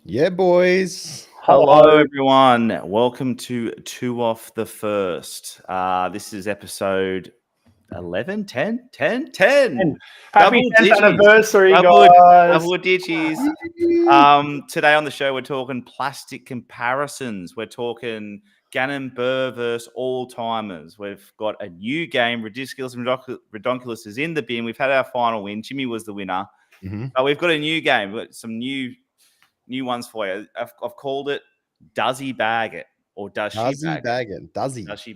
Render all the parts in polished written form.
Yeah, boys. Hello, everyone. Welcome to 2OFFTHE1ST. This is episode 11, 10, 10, 10. And happy Double 10th digits. anniversary, Double guys. digits. Today on the show, we're talking plastic comparisons. We're talking Gannon Burr versus all-timers. We've got a new game. Ridiculous and Redonkulous is in the bin. We've had our final win. Jimmy was the winner. But we've got a new game. We've got some new ones for you. I've called it Does He Bag It? Or Does She Bag It? Does he? Does he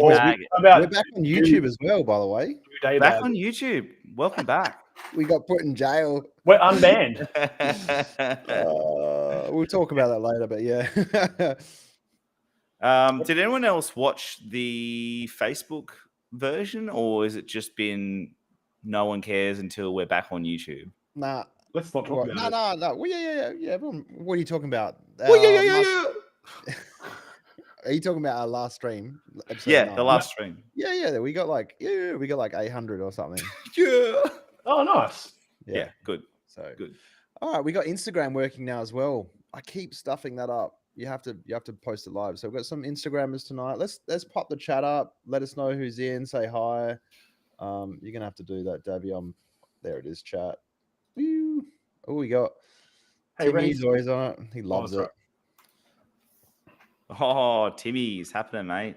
bag it? We're back on YouTube as well, by the way. Back on YouTube. Welcome back. We got put in jail. We're unbanned. We'll talk about that later, but yeah. Did anyone else watch the Facebook version, or is it just been no one cares until we're back on YouTube? Nah. Let's not talk about it. No. Well, yeah. Everyone, what are you talking about? Well, yeah. Are you talking about our last stream? The last stream. Yeah. We got like 800 or something. Yeah. Oh, nice. Yeah, good. So good. All right, we got Instagram working now as well. I keep stuffing that up. You have to post it live. So we've got some Instagrammers tonight. Let's pop the chat up. Let us know who's in. Say hi. You're gonna have to do that, Davey. There it is, chat. Woo. Oh, we got Timmy's always on it. He loves it. Oh, Timmy's happening, mate.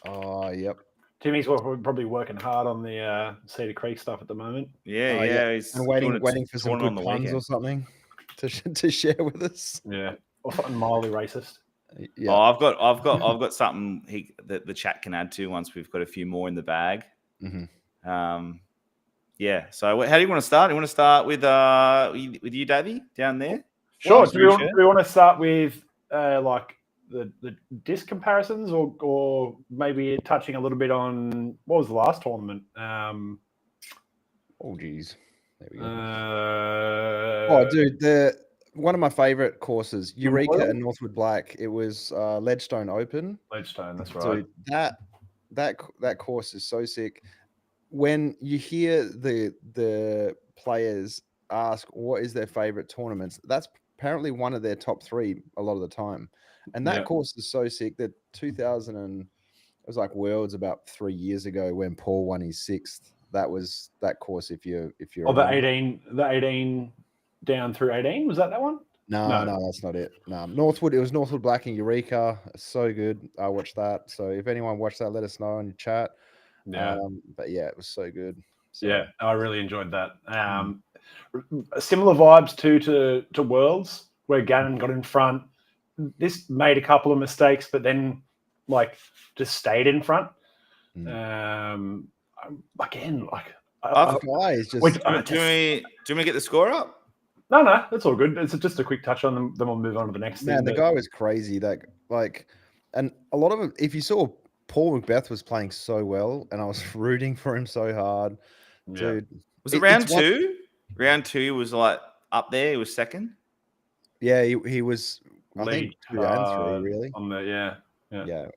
Oh, yep. Timmy's probably working hard on the Cedar Creek stuff at the moment. Yeah. He's and waiting for some good puns or something to share with us. Yeah, or something mildly racist. Yeah. Oh, I've got something that the chat can add to once we've got a few more in the bag. Mm-hmm. Yeah. So how do you want to start? You want to start with you, Davey, down there? Sure. Do we want to start with like the disc comparisons, or maybe touching a little bit on what was the last tournament? Oh, geez. There we go. Dude, one of my favorite courses, Eureka and Northwood Black. It was Ledgestone Open. Ledgestone, that's right. So that course is so sick. When you hear the players ask what is their favorite tournaments, that's apparently one of their top three a lot of the time. And that course is so sick that 2000 and it was like Worlds about 3 years ago when Paul won his sixth. That was that course. If you're the 18 down through 18, was that one? No, that's not it. No, Northwood. It was Northwood Black and Eureka. So good. I watched that. So if anyone watched that, let us know in the chat. Yeah. But yeah, it was so good. So, yeah, I really enjoyed that. Similar vibes to Worlds, where Gannon got in front. This made a couple of mistakes, but then just stayed in front. Again, guys, just do you want to get the score up? No, that's all good. It's just a quick touch on them. Then we'll move on to the next thing. Man, the guy was crazy. And a lot of them. If you saw Paul Macbeth was playing so well, and I was rooting for him so hard, dude. Was it round two? Round two was like up there. He was second. Yeah, he was. I think 2 and 3 really. Yeah.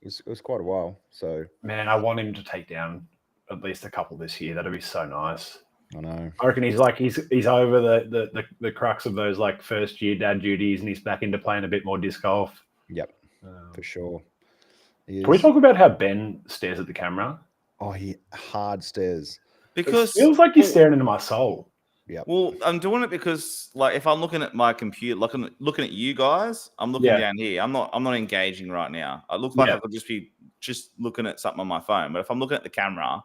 It was quite a while. So man, I want him to take down at least a couple this year. That'd be so nice. I know. I reckon he's over the crux of those first year dad duties, and he's back into playing a bit more disc golf. Yep, for sure. Can we talk about how Ben stares at the camera? Oh, he hard stares. Because it feels like he's staring into my soul. Yeah. Well, I'm doing it because if I'm looking at my computer, looking at you guys, I'm looking down here. I'm not engaging right now. I look like I could just be looking at something on my phone. But if I'm looking at the camera,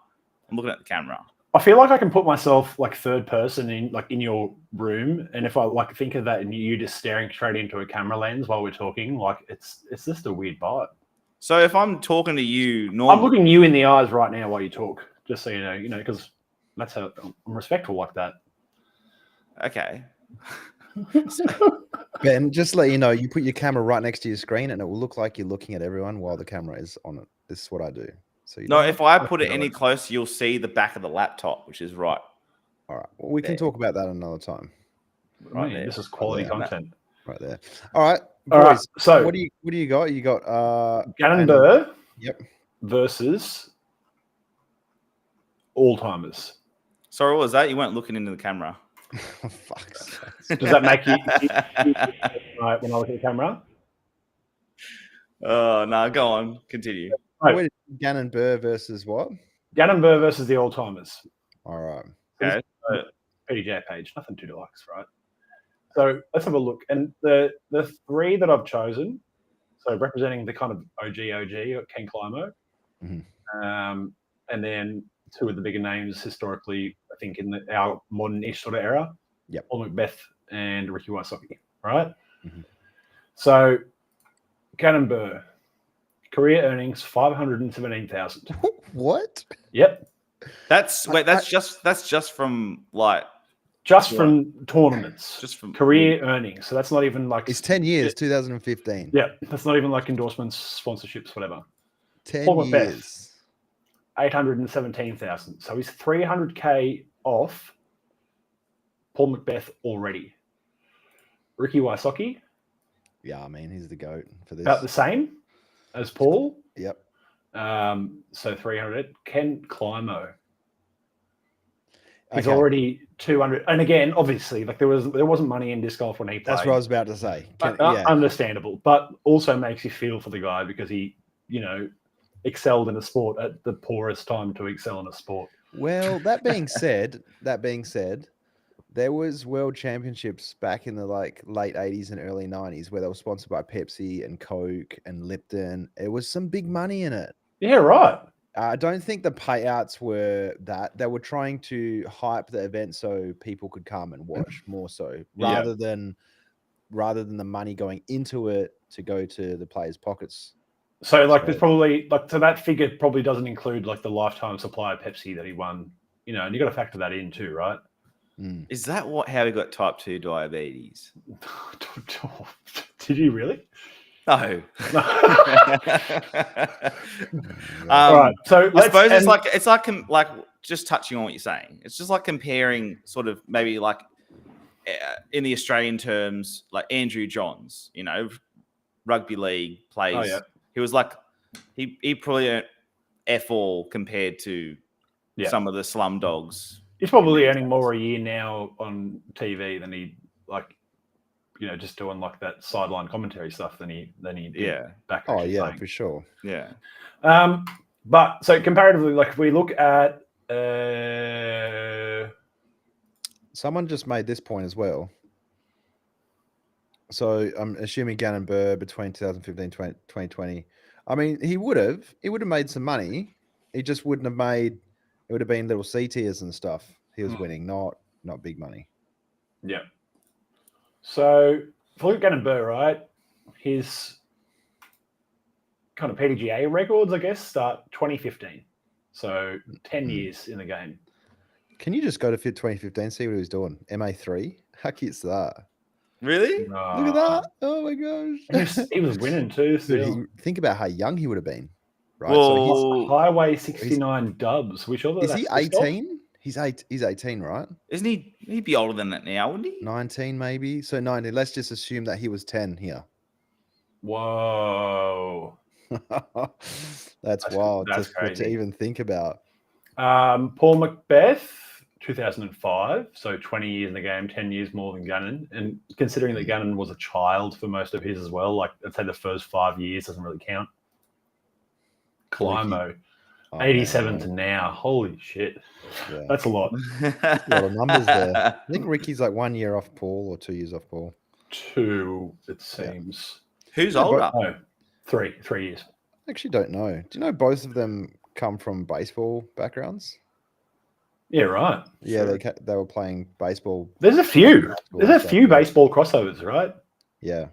I'm looking at the camera. I feel like I can put myself third person in your room, and if I think of that and you just staring straight into a camera lens while we're talking, it's just a weird vibe. So if I'm talking to you, I'm looking you in the eyes right now while you talk, just so you know, because that's how I'm respectful like that. Okay. Ben, just let you know, you put your camera right next to your screen, and it will look like you're looking at everyone while the camera is on it. This is what I do. So if I put it any closer, you'll see the back of the laptop, which is right. All right. Well, we can talk about that another time. Right there. This is quality content. Right there. All right. All right. So what do you got? You got Gannon Burr. Yep. Versus all timers. Sorry, what was that? You weren't looking into the camera. Oh, fuck's sake. Does that make you right when I look at the camera? Oh no, go on, continue. Right. Wait, Gannon Burr versus what? Gannon Burr versus the All Timers. All right. Okay. PDJ page, nothing too deluxe, right? So let's have a look. And the three that I've chosen, so representing the kind of OG Ken Climo, and then two of the bigger names historically, I think in our modern-ish sort of era, Paul Macbeth and Ricky Wysocki, right? So Gannon Burr, career earnings 517,000. What? Yep. That's just from like from tournaments, just from career earnings. So that's not even like It's 10 years, 2015. Yeah, that's not even like endorsements, sponsorships, whatever. 10 Paul Macbeth, years. 817,000. So he's 300K off Paul Macbeth already. Ricky Wysocki, Yeah, I mean, he's the GOAT for this. about the same as Paul. Yep. So 300. Ken Climo. He's Okay. already 200. And again, obviously, like there wasn't money in disc golf when he played. That's what I was about to say. Understandable, but also makes you feel for the guy because he, excelled in a sport at the poorest time to excel in a sport. Well, that being said, there was world championships back in the late 80s and early 90s where they were sponsored by Pepsi and Coke and Lipton. It was some big money in it. Yeah, right. I don't think the payouts were that. They were trying to hype the event so people could come and watch more so rather than the money going into it to go to the players' pockets. So there's probably so that figure probably doesn't include like the lifetime supply of Pepsi that he won, and you got to factor that in too, right? Is that how he got type 2 diabetes? Did you really? No. All right. So I suppose it's like just touching on what you're saying. It's just like comparing sort of maybe like in the Australian terms, like Andrew Johns, rugby league plays. Oh, yeah. He was like he probably earned F all compared to some of the slum dogs. He's probably earning more a year now on TV than he just doing like that sideline commentary stuff than he did back. Oh yeah, playing. for sure. Yeah. But so comparatively, like if we look at someone just made this point as well. So I'm assuming Gannon Burr between 2015 and 2020. I mean, he would have made some money. He just wouldn't have made. It would have been little C tiers and stuff. He was winning, not big money. Yeah. So if we look at Gannon Burr, right, his kind of PDGA records, I guess, start 2015. So 10 years in the game. Can you just go to Fit 2015, see what he was doing? MA3? How cute's that? Really? Look at that. Oh my gosh. He was winning too. Still. Think about how young he would have been. Right. Whoa. So Highway 69 dubs. is he 18? He's 18, right? Isn't he? He'd be older than that now, wouldn't he? 19 maybe. So 19. Let's just assume that he was 10 here. Whoa. That's wild. That's crazy to even think about. Paul Macbeth, 2005. So 20 years in the game, 10 years more than Gannon. And considering that Gannon was a child for most of his as well, like I'd say the first 5 years doesn't really count. Climo, 87 to now. Holy shit. Yeah. That's a lot. That's a lot of numbers there. I think Ricky's like 1 year off Paul or 2 years off Paul. 2, it seems. Yeah. Who's older? No, 3 years. I actually don't know. Do you know both of them come from baseball backgrounds? Yeah, right. Yeah, sure. They were playing baseball. There's a few. There's a few baseball crossovers, right? Yeah.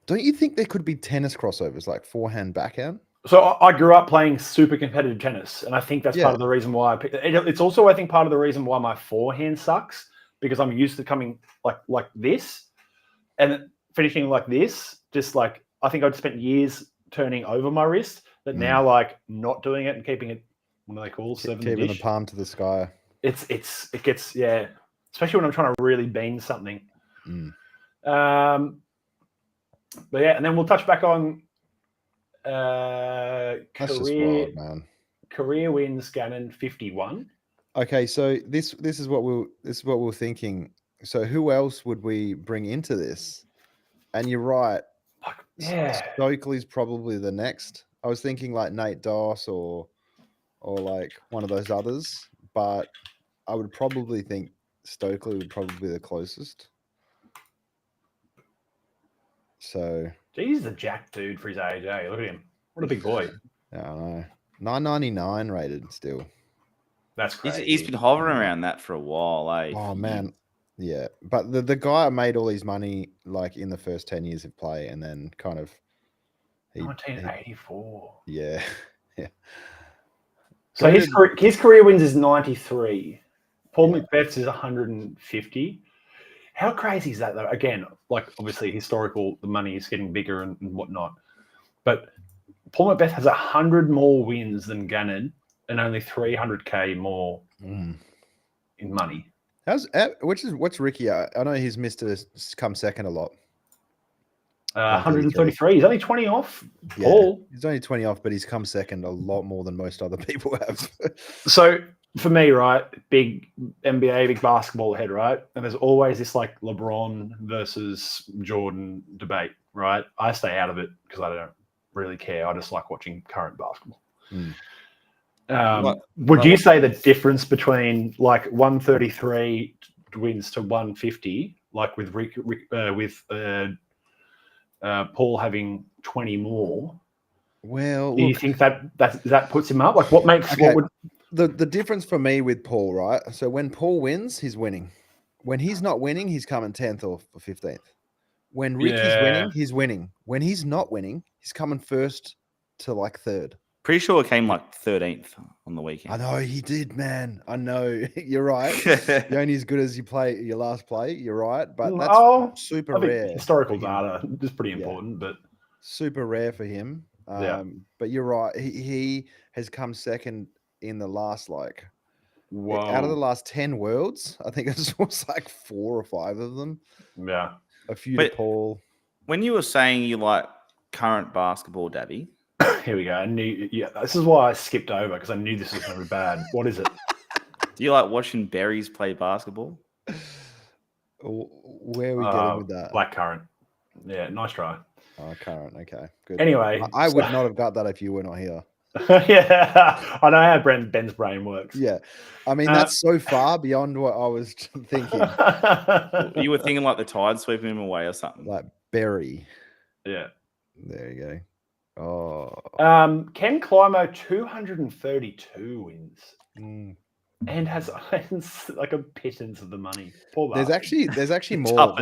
Don't you think there could be tennis crossovers, like forehand, backhand? So I grew up playing super competitive tennis, and I think that's part of the reason why I picked it. It's also, I think, part of the reason why my forehand sucks, because I'm used to coming like this and finishing like this. Just like, I think I'd spent years turning over my wrist, that now like not doing it and keeping it, what are they called? Keeping the palm to the sky. It gets, especially when I'm trying to really bend something. But yeah, and then we'll touch back on That's just wild, man. Career wins Gannon 51. Okay, so this is what we're thinking. So who else would we bring into this? And you're right. Like, yeah. Stokely's probably the next. I was thinking like Nate Doss or like one of those others, but I would probably think Stokely would probably be the closest. So He's the jack dude for his age, eh? Look at him. What a big boy. I don't know. 999 rated still. That's crazy. He's been hovering around that for a while. Oh man. Yeah. But the guy made all his money like in the first 10 years of play and then kind of 1984. Yeah. Yeah. So his career wins is 93. Paul Macbeth's is 150. How crazy is that though? Again, like obviously historical, the money is getting bigger and whatnot. But Paul Macbeth has 100 more wins than Gannon and only 300k more in money. What's Ricky? I know he's missed to come second a lot. 133. He's only 20 off. Paul. He's only 20 off, but he's come second a lot more than most other people have. So for me, right, big NBA, big basketball head, right? And there's always this like LeBron versus Jordan debate, right? I stay out of it because I don't really care. I just like watching current basketball. Would you say the difference between like 133 wins to 150, like with Paul having 20 more? Well, do you think that puts him up? Like, what makes the difference for me with Paul, right? So when Paul wins, he's winning. When he's not winning, he's coming 10th or 15th. When Ricky's winning, he's winning. When he's not winning, he's coming first to like third. Pretty sure it came like 13th on the weekend. I know he did, man. I know. You're right. You're only as good as you play your last play. You're right. But that's super rare. Historical data is pretty important, but super rare for him. But you're right. He has come second in the last out of the last 10 worlds. I think it was like 4 or 5 of them. Yeah. A few to Paul. When you were saying you like current basketball, Daddy. Here we go. This is why I skipped over because I knew this was going to be bad. What is it? Do you like watching berries play basketball? Where are we getting with that? Blackcurrant. Yeah, nice try. Oh, current. Okay, good. Anyway, I would not have got that if you were not here. Yeah, I know how Ben's brain works. Yeah, I mean that's so far beyond what I was thinking. You were thinking like the tide sweeping him away or something. Like Berry. Yeah. There you go. Oh. Ken Climo 232 wins. And has like a pittance of the money. Poor there's actually more.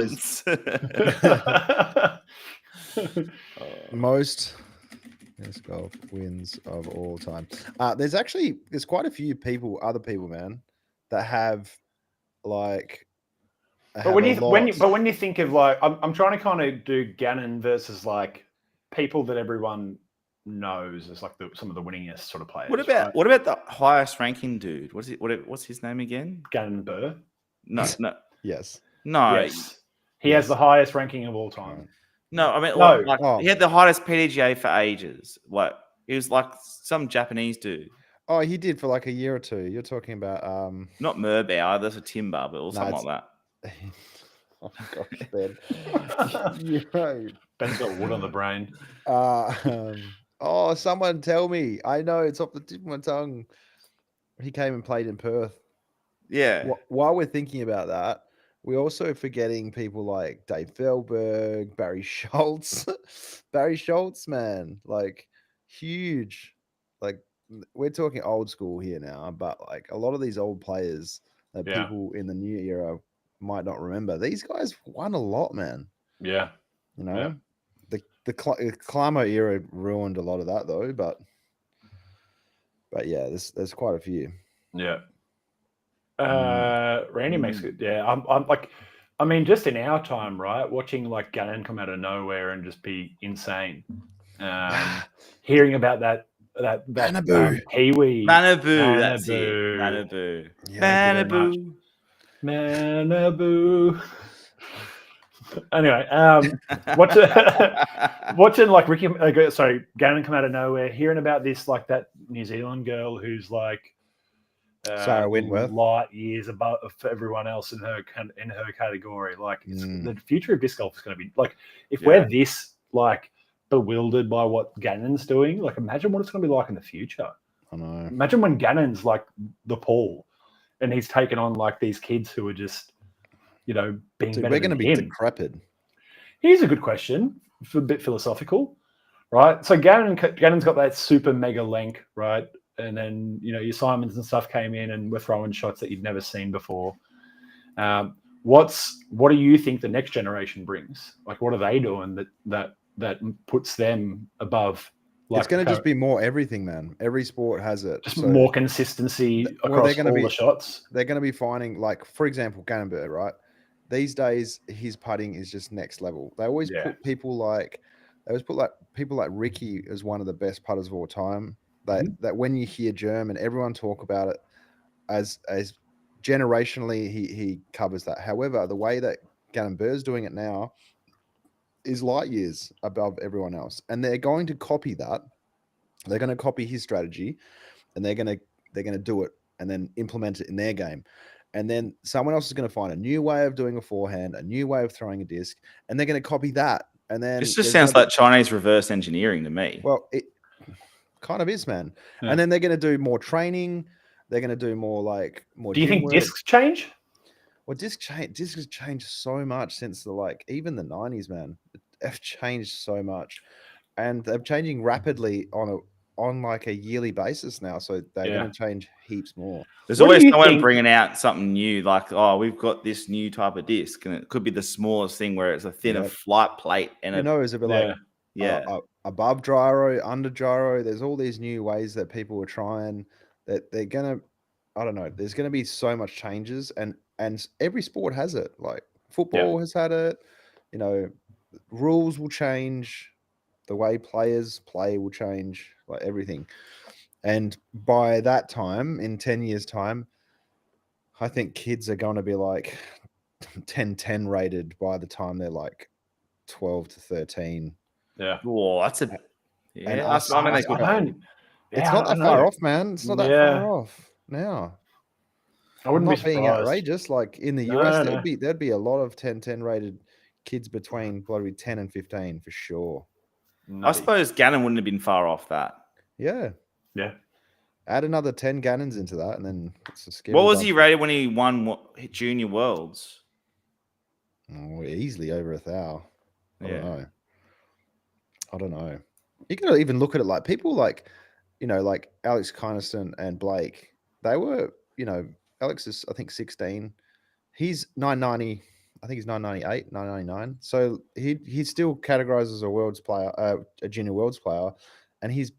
Most disc golf wins of all time. There's quite a few other people, man, that have like. But when you think of like, I'm trying to kind of do Gannon versus like people that everyone knows as like some of the winningest sort of players. What about the highest ranking dude? What's his name again? Gannon Burr. No. Yes. No. Yes. He has the highest ranking of all time. No, I mean, he had the highest PDGA for ages. Like he was like some Japanese dude. Oh, he did for like a year or two. You're talking about not Murbauer, that's a Timber, but or something like that. Oh gosh, Ben. Right. Ben's got wood on the brain. Someone tell me. I know it's off the tip of my tongue. He came and played in Perth. Yeah. While we're thinking about that, we're also forgetting people like Dave Fehlberg, Barry Schultz. Barry Schultz, man, like huge. Like we're talking old school here now, but like a lot of these old players that people in the new era might not remember. These guys won a lot, man. Yeah. You know, the Climo era ruined a lot of that though, but yeah, there's quite a few. Yeah. Randy makes it. Yeah. I'm like, I mean, just in our time, right? Watching like Gannon come out of nowhere and just be insane. Hearing about that Kiwi. Manabu. That's it. Manabu. Yeah, Manabu. Anyway, watching like Gannon come out of nowhere, hearing about this like that New Zealand girl who's like Sarah Wentworth. light years above for everyone else in her category. Like the future of disc golf is going to be like if we're this like bewildered by what Gannon's doing, like imagine what it's going to be like in the future. I know. Imagine when Gannon's like the Paul, and he's taken on like these kids who are just, being Dude, better we're going to than be him. decrepit. Here's a good question, a bit philosophical, right? So Gannon's got that super mega length, right? And then, your Simons and stuff came in and were throwing shots that you'd never seen before. What do you think the next generation brings? Like, what are they doing that puts them above? Like, it's going to just be more everything, man. Every sport has it. Just more consistency across all the shots. They're going to be finding, like, for example, Gannon Bird, right? These days, his putting is just next level. They always put people like Ricky as one of the best putters of all time. That when you hear Germ and everyone talk about it as generationally, he covers that. However, the way that Gannon Bird's doing it now is light years above everyone else, and they're going to copy that. They're going to copy his strategy, and they're going to do it and then implement it in their game. And then someone else is going to find a new way of doing a forehand, a new way of throwing a disc, and they're going to copy that. And then this just sounds like Chinese reverse engineering to me. Well, it kind of is, man. Yeah. And then they're going to do more training. They're going to do more. Do you think discs change? Well, discs has changed so much since even the 90s, man. They've changed so much, and they're changing rapidly on like a yearly basis now. So they're going to change heaps more. There's always someone bringing out something new, like, oh, we've got this new type of disc, and it could be the smallest thing where it's a thinner flight plate, and it's a bit above gyro, under gyro. There's all these new ways that people are trying that they're gonna. I don't know. There's going to be so much changes, and every sport has it. Like football has had it. Rules will change. The way players play will change. Like everything. And by that time, in 10 years' time, I think kids are going to be like 10-10 rated by the time they're like 12 to 13. Yeah. Oh, that's a... Yeah, it's not that far off, man. It's not that far off now. I wouldn't be being outrageous. Like in the US, there'd be a lot of 10-10 rated kids between probably 10 and 15 for sure. I suppose Gannon wouldn't have been far off that. Yeah. Yeah. Add another 10 Gannons into that, and then it's a scary. What was he rated when he won Junior Worlds? Oh, easily over 1,000. I don't know. You got to even look at it like people like Alex Kynaston and Blake. They were, Alex is, I think, 16. He's 990. I think he's 998, 999. So he's still categorized as a world's player, a junior worlds player, and he's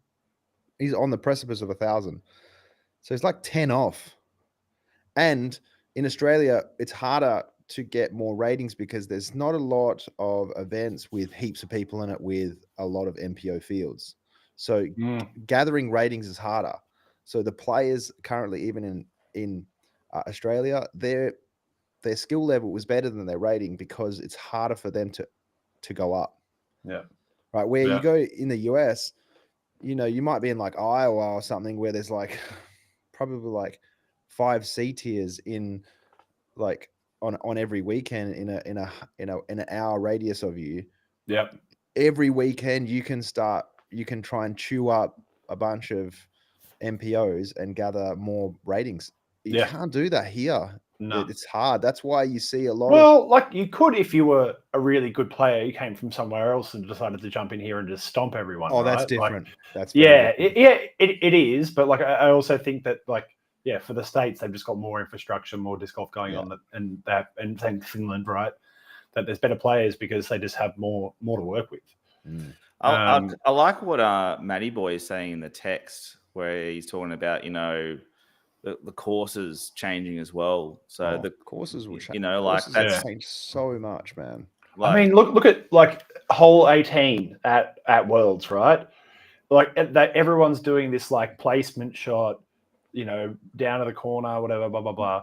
on the precipice of 1,000. So he's like 10 off. And in Australia, it's harder to get more ratings because there's not a lot of events with heaps of people in it with a lot of MPO fields. So gathering ratings is harder. So the players currently, even in Australia, their skill level was better than their rating because it's harder for them to go up. Yeah. Right. Where you go in the US, you might be in like Iowa or something where there's like probably like 5 C tiers in like on every weekend in an hour radius of you. Yeah. Every weekend you can try and chew up a bunch of MPOs and gather more ratings. You can't do that here. No. It's hard. That's why you see a lot. Well, like you could if you were a really good player. You came from somewhere else and decided to jump in here and just stomp everyone. Oh, right? that's different. That's different. It is. But like I also think that for the States they've just got more infrastructure, more disc golf going on, and same Finland, right? That there's better players because they just have more to work with. Mm. I like what Matty Boy is saying in the text where he's talking about the courses changing as well. So the courses will change. That's changed so much, man. I mean, look at like hole 18 at Worlds, right? Like that everyone's doing this like placement shot, down to the corner, whatever, blah blah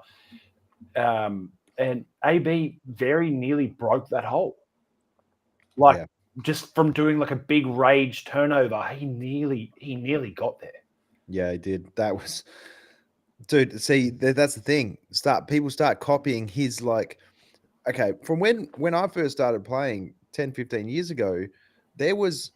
blah. And AB very nearly broke that hole. Just from doing like a big rage turnover, he nearly got there. Yeah, he did. Dude, see, that's the thing. People start copying his like. Okay, from when I first started playing 10, 15 years ago, there was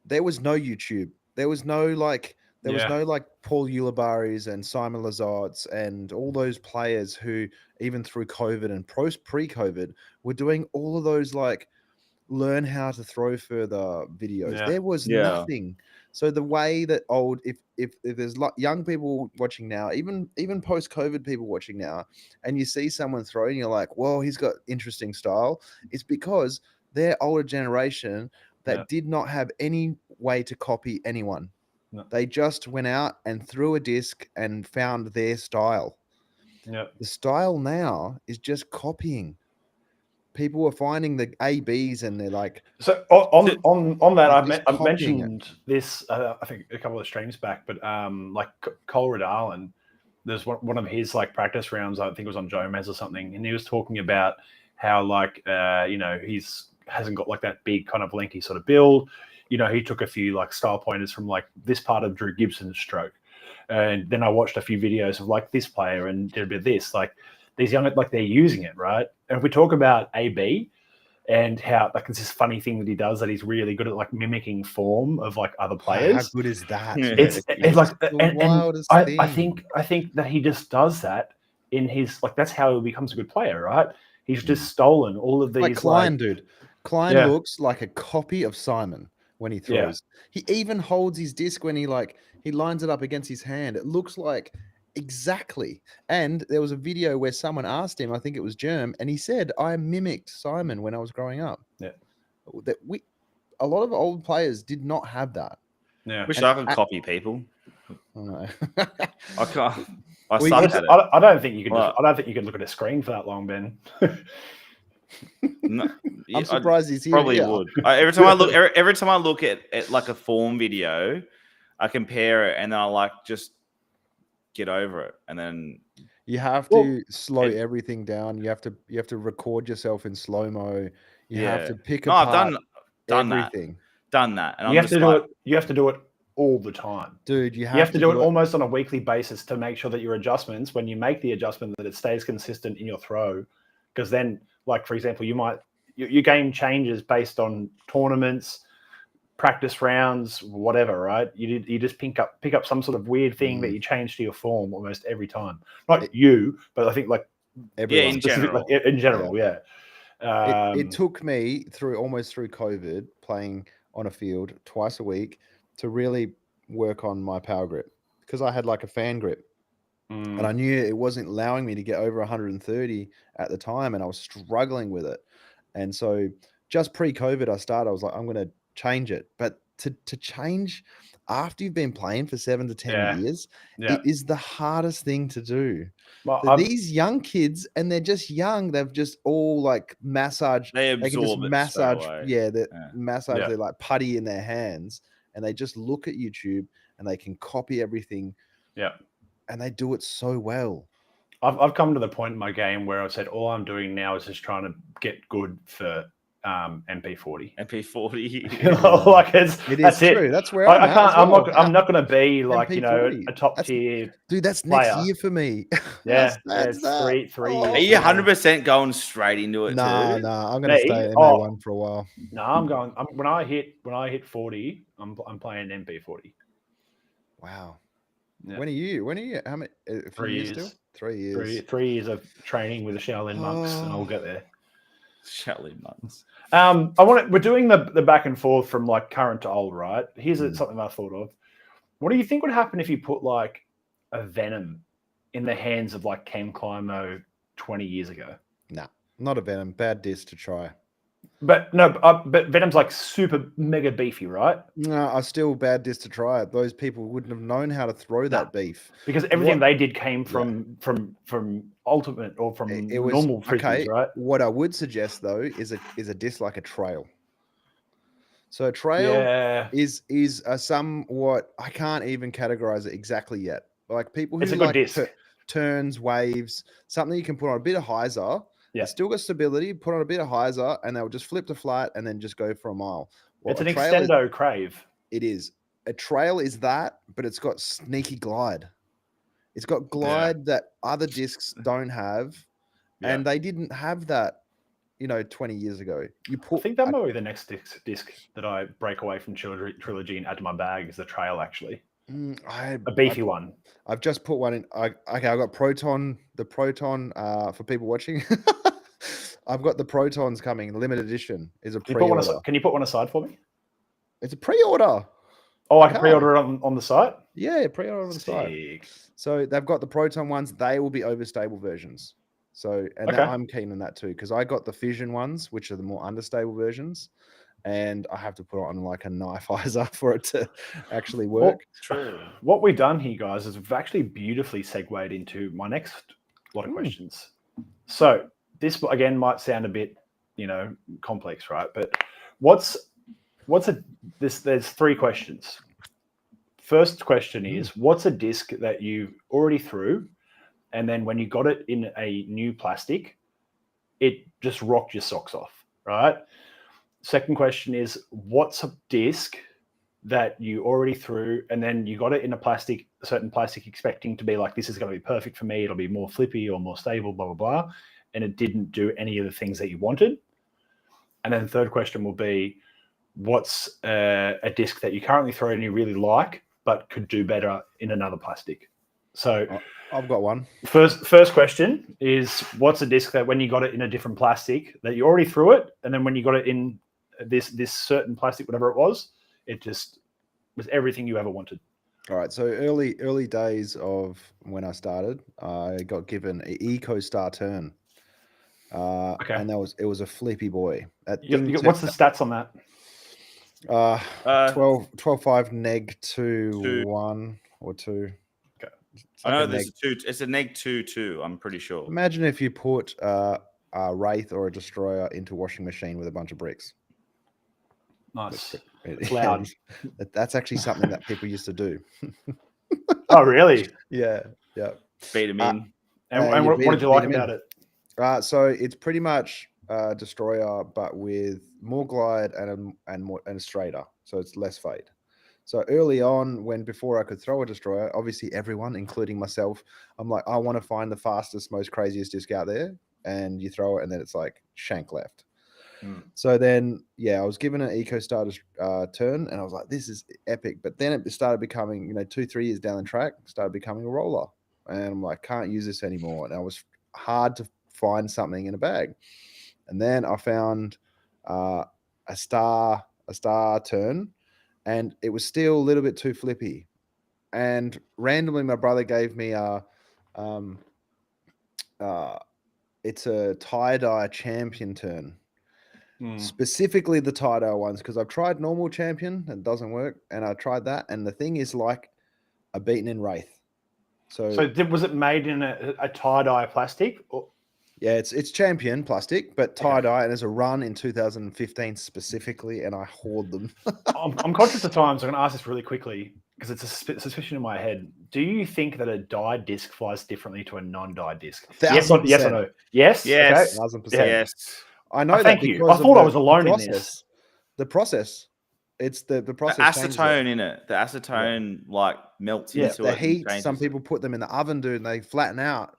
no YouTube. There was no like Paul Ulibarri's and Simon Lazard's and all those players who even through COVID and pre-COVID were doing all of those like learn how to throw further videos. Yeah. There was Yeah. nothing. So the way that if there's young people watching now, even post-COVID people watching now, and you see someone throwing, you're like, whoa, he's got interesting style. It's because they're older generation that Yeah. did not have any way to copy anyone. No. They just went out and threw a disc and found their style. Yeah. The style now is just copying. People are finding the ABs and they're like, So on that, just I've copying mentioned this. I think a couple of streams back, but like Cole Radalin, there's one of his like practice rounds. I think it was on Jomez or something, and he was talking about how like he's hasn't got like that big kind of lanky sort of build. He took a few like style pointers from like this part of Drew Gibson's stroke, and then I watched a few videos of like this player and did a bit of this. Like these young, like they're using it right. And if we talk about AB. And how like it's this funny thing that he does that he's really good at like mimicking form of like other players. How good is that? It's like the and wildest I thing. think that he just does that in his like that's how he becomes a good player, right? He's just stolen all of these Like Klein, dude. Klein looks like a copy of Simon when he throws. He even holds his disc when he lines it up against his hand. It looks like exactly. And there was a video where someone asked him, I think it was Germ, and he said, I mimicked Simon when I was growing up. Yeah. A lot of old players did not have that. Yeah. Wish I could copy people. I I can't. I Well, suck you- at it. I don't think you can. Well- I don't think you can look at a screen for that long, Ben. No, I'm surprised he's here. probably Yeah. would. Every time I look at like a form video, I compare it and then I like just get over it, and then You have to slow everything down. You have to record yourself in slow-mo. You have to pick I've apart done everything. that, and You have to do it. You have to do it all the time. Dude, You have to do it almost on a weekly basis to make sure that your adjustments, when you make the adjustment, that it stays consistent in your throw. Because then, like for example, your game changes based on tournaments, practice rounds, whatever, right? You just pick up some sort of weird thing that you change to your form almost every time. Not you, but I think like everyone. in general. In general, yeah. It took me almost through COVID playing on a field twice a week to really work on my power grip because I had like a fan grip. And I knew it wasn't allowing me to get over 130 at the time, and I was struggling with it. And so just pre-COVID, I was like, I'm going to change it. But to change after you've been playing for 7 to 10 years, it is the hardest thing to do. Well, these young kids, and they're just young, they've just all like massage. They They can just absorb it massage. straight away. Massage their like putty in their hands, and they just look at YouTube and they can copy everything. Yeah. And they do it so well. I've come to the point in my game where I've said all I'm doing now is just trying to get good for MP40. MP40. Like It is that's true. it. That's where I I'm can't. at. I'm not going to be like MP40. a top tier. Dude, that's player. next year for me. Yeah, that's it's three Oh. Are years. you 100% going straight into it Nah, too? I'm going to stay at Oh. MA1 for a while. No, I'm going. When I hit 40, I'm playing MP40. Wow. Yeah. When are you? How many? 3 years. Still? 3 years. 3 years of training with the Shaolin monks, and I'll get there. Shaolin monks. We're doing the back and forth from like current to old, right? Here's something I thought of. What do you think would happen if you put like a Venom in the hands of like Ken Climo 20 years ago? Nah, not a Venom. Bad disc to try. But no, but Venom's like super mega beefy, right? No, I still bad disc to try it. Those people wouldn't have known how to throw that beef because everything they did came from ultimate or from normal frisbees, right? What I would suggest though is a disc like a trail. So a trail is a somewhat, I can't even categorize it exactly yet. Like people who like turns, waves, something you can put on a bit of hyzer. Yeah. It's still got stability, put on a bit of hyzer, and they'll just flip to flat and then just go for a mile. Well, it's an extendo crave. It is. A trail is that, but it's got sneaky glide. It's got glide that other discs don't have, Yeah. and they didn't have that, 20 years ago. You I put think that might be the next disc that I break away from Trilogy and add to my bag is the Trail, actually. A beefy one. I've just put one in. Okay, I've got Proton, the Proton, for people watching. I've got the Protons coming. Limited edition is a pre-order. Can you put one aside for me? It's a pre-order. Oh, I can pre-order it on the site? Yeah, pre-order on the site. So they've got the Proton ones. They will be overstable versions. So, and I'm keen on that too, because I got the Fission ones, which are the more understable versions, and I have to put on like a knife visor for it to actually work. True. What we've done here, guys, is we've actually beautifully segued into my next lot of questions. So this again might sound a bit, complex, right? But there's 3 questions. First question is, what's a disc that you already threw, and then when you got it in a new plastic, it just rocked your socks off, right? Second question is, what's a disc that you already threw, and then you got it in a certain plastic, expecting to be like, this is going to be perfect for me. It'll be more flippy or more stable, blah, blah, blah. And it didn't do any of the things that you wanted. And then the third question will be, what's a disc that you currently throw and you really like, but could do better in another plastic? So I've got one. First question is, what's a disc that when you got it in a different plastic that you already threw it, and then when you got it in this certain plastic, whatever it was, it just was everything you ever wanted? All right. So early days of when I started, I got given an EcoStar turn. And it was a flippy boy. What's the stats on that? 12.5 neg 2.1 or 2. Okay. I know there's a 2. It's a neg 2.2. I'm pretty sure. Imagine if you put a Wraith or a Destroyer into a washing machine with a bunch of bricks. Nice. It's loud. That's actually something that people used to do. Oh, really? Yeah. Beat them in. And what did you like about it? So it's pretty much Destroyer, but with more glide and a straighter, so it's less fade. So early on, before I could throw a Destroyer, obviously everyone, including myself, I'm like, I want to find the fastest, most craziest disc out there, and you throw it, and then it's like shank left. So then, I was given an EcoStar turn, and I was like, this is epic. But then it started becoming, 2-3 years down the track, started becoming a roller, and I'm like, can't use this anymore. And it was hard to find something in a bag. And then I found a star turn, and it was still a little bit too flippy. And randomly, my brother gave me it's a tie-dye champion turn. Specifically the tie-dye ones, because I've tried normal champion and it doesn't work, and I tried that, and the thing is like a beaten in Wraith. So was it made in a tie-dye plastic? Yeah, it's champion plastic, but tie-dye, and there's a run in 2015 specifically, and I hoard them. I'm conscious of time, so I'm going to ask this really quickly because it's a suspicion in my head. Do you think that a dyed disc flies differently to a non-dyed disc? Yes or no? Yes? Yes. Okay. 1000%. Yes. I know that. Thank you. I thought I was alone in this. The process. It's the process. The acetone in it. The acetone melts into it. The heat. Some people put them in the oven, dude, and they flatten out.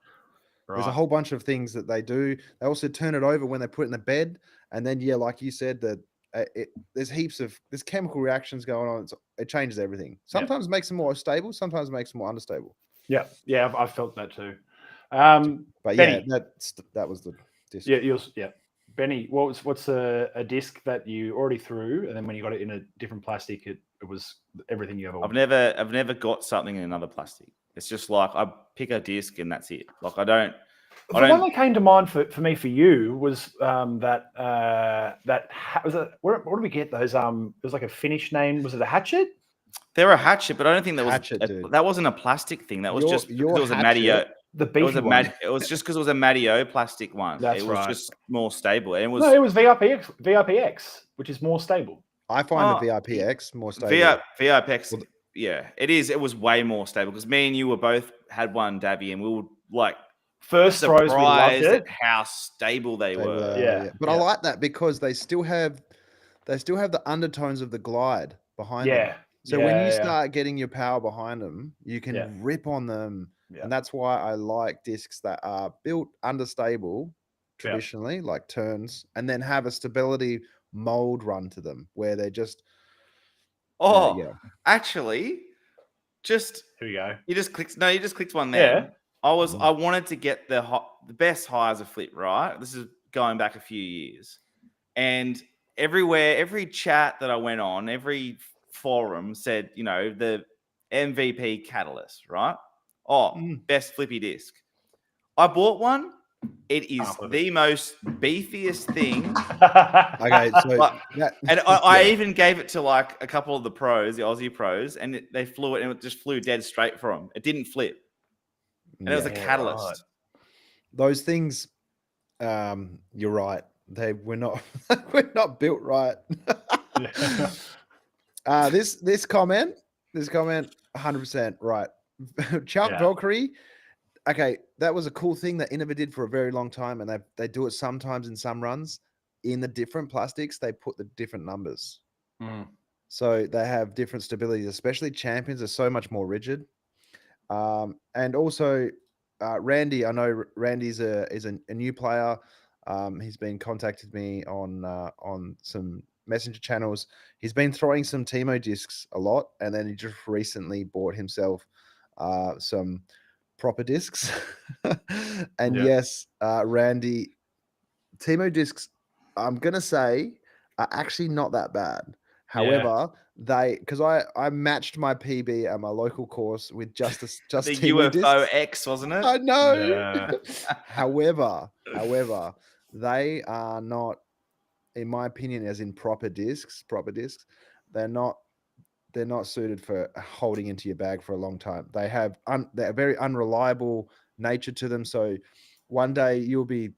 Right. There's a whole bunch of things that they do. They also turn it over when they put it in the bed, and then like you said, there's chemical reactions going on. It changes everything. Sometimes makes them more stable. Sometimes makes them more unstable. Yeah, I've felt that too. But Benny, that was the disc. Yeah. Benny, what's a disc that you already threw, and then when you got it in a different plastic, it was everything you ever wanted? I've never got something in another plastic. It's just like I pick a disc and that's it. Like I don't. The one that came to mind for me for you was that was it. Where did we get those? It was like a Finnish name. Was it a Hatchet? They're a Hatchet, but I don't think that wasn't a plastic thing. That was just because it was a Matio. It was just because it was a Matio plastic one. That's it was just more stable. And it was VIPX, which is more stable. I find the VIPX more stable. VIPX, yeah, it is. It was way more stable because me and you had one, Davy, and we were like first throws. We loved it. At how stable they were. Yeah, but I like that because they still have the undertones of the glide behind them. So when you start getting your power behind them, you can rip on them. Yeah. And that's why I like discs that are built understable traditionally, like turns, and then have a stability mold run to them where they're just Actually, just Here we go. you just clicked one Yeah. then. I wanted to get the best hyzer flip, right? This is going back a few years. And everywhere, every chat that I went on, every forum said, the MVP catalyst, right? Best flippy disc. I bought one. It is the most beefiest thing. Okay, so I even gave it to like a couple of the pros, the Aussie pros, and they flew it and it just flew dead straight for them. It didn't flip. And it was a catalyst. Right. Those things, you're right. We're not built right. This comment, 100% right. Chunk Valkyrie. Okay, that was a cool thing that Innova did for a very long time, and they do it sometimes in some runs. In the different plastics, they put the different numbers. So they have different stabilities, especially champions are so much more rigid. And also, Randy, I know Randy's is a new player. He's been contacted me on some messenger channels. He's been throwing some Timo discs a lot, and then he just recently bought himself some proper discs. And yes, Randy, Timo discs, I'm gonna say, are actually not that bad. However, because I matched my PB at my local course with just The Timo UFO discs. X, wasn't it? I know. Yeah. However, they are not, in my opinion, as in proper discs, they're not suited for holding into your bag for a long time. They have they're very unreliable nature to them. So one day you'll be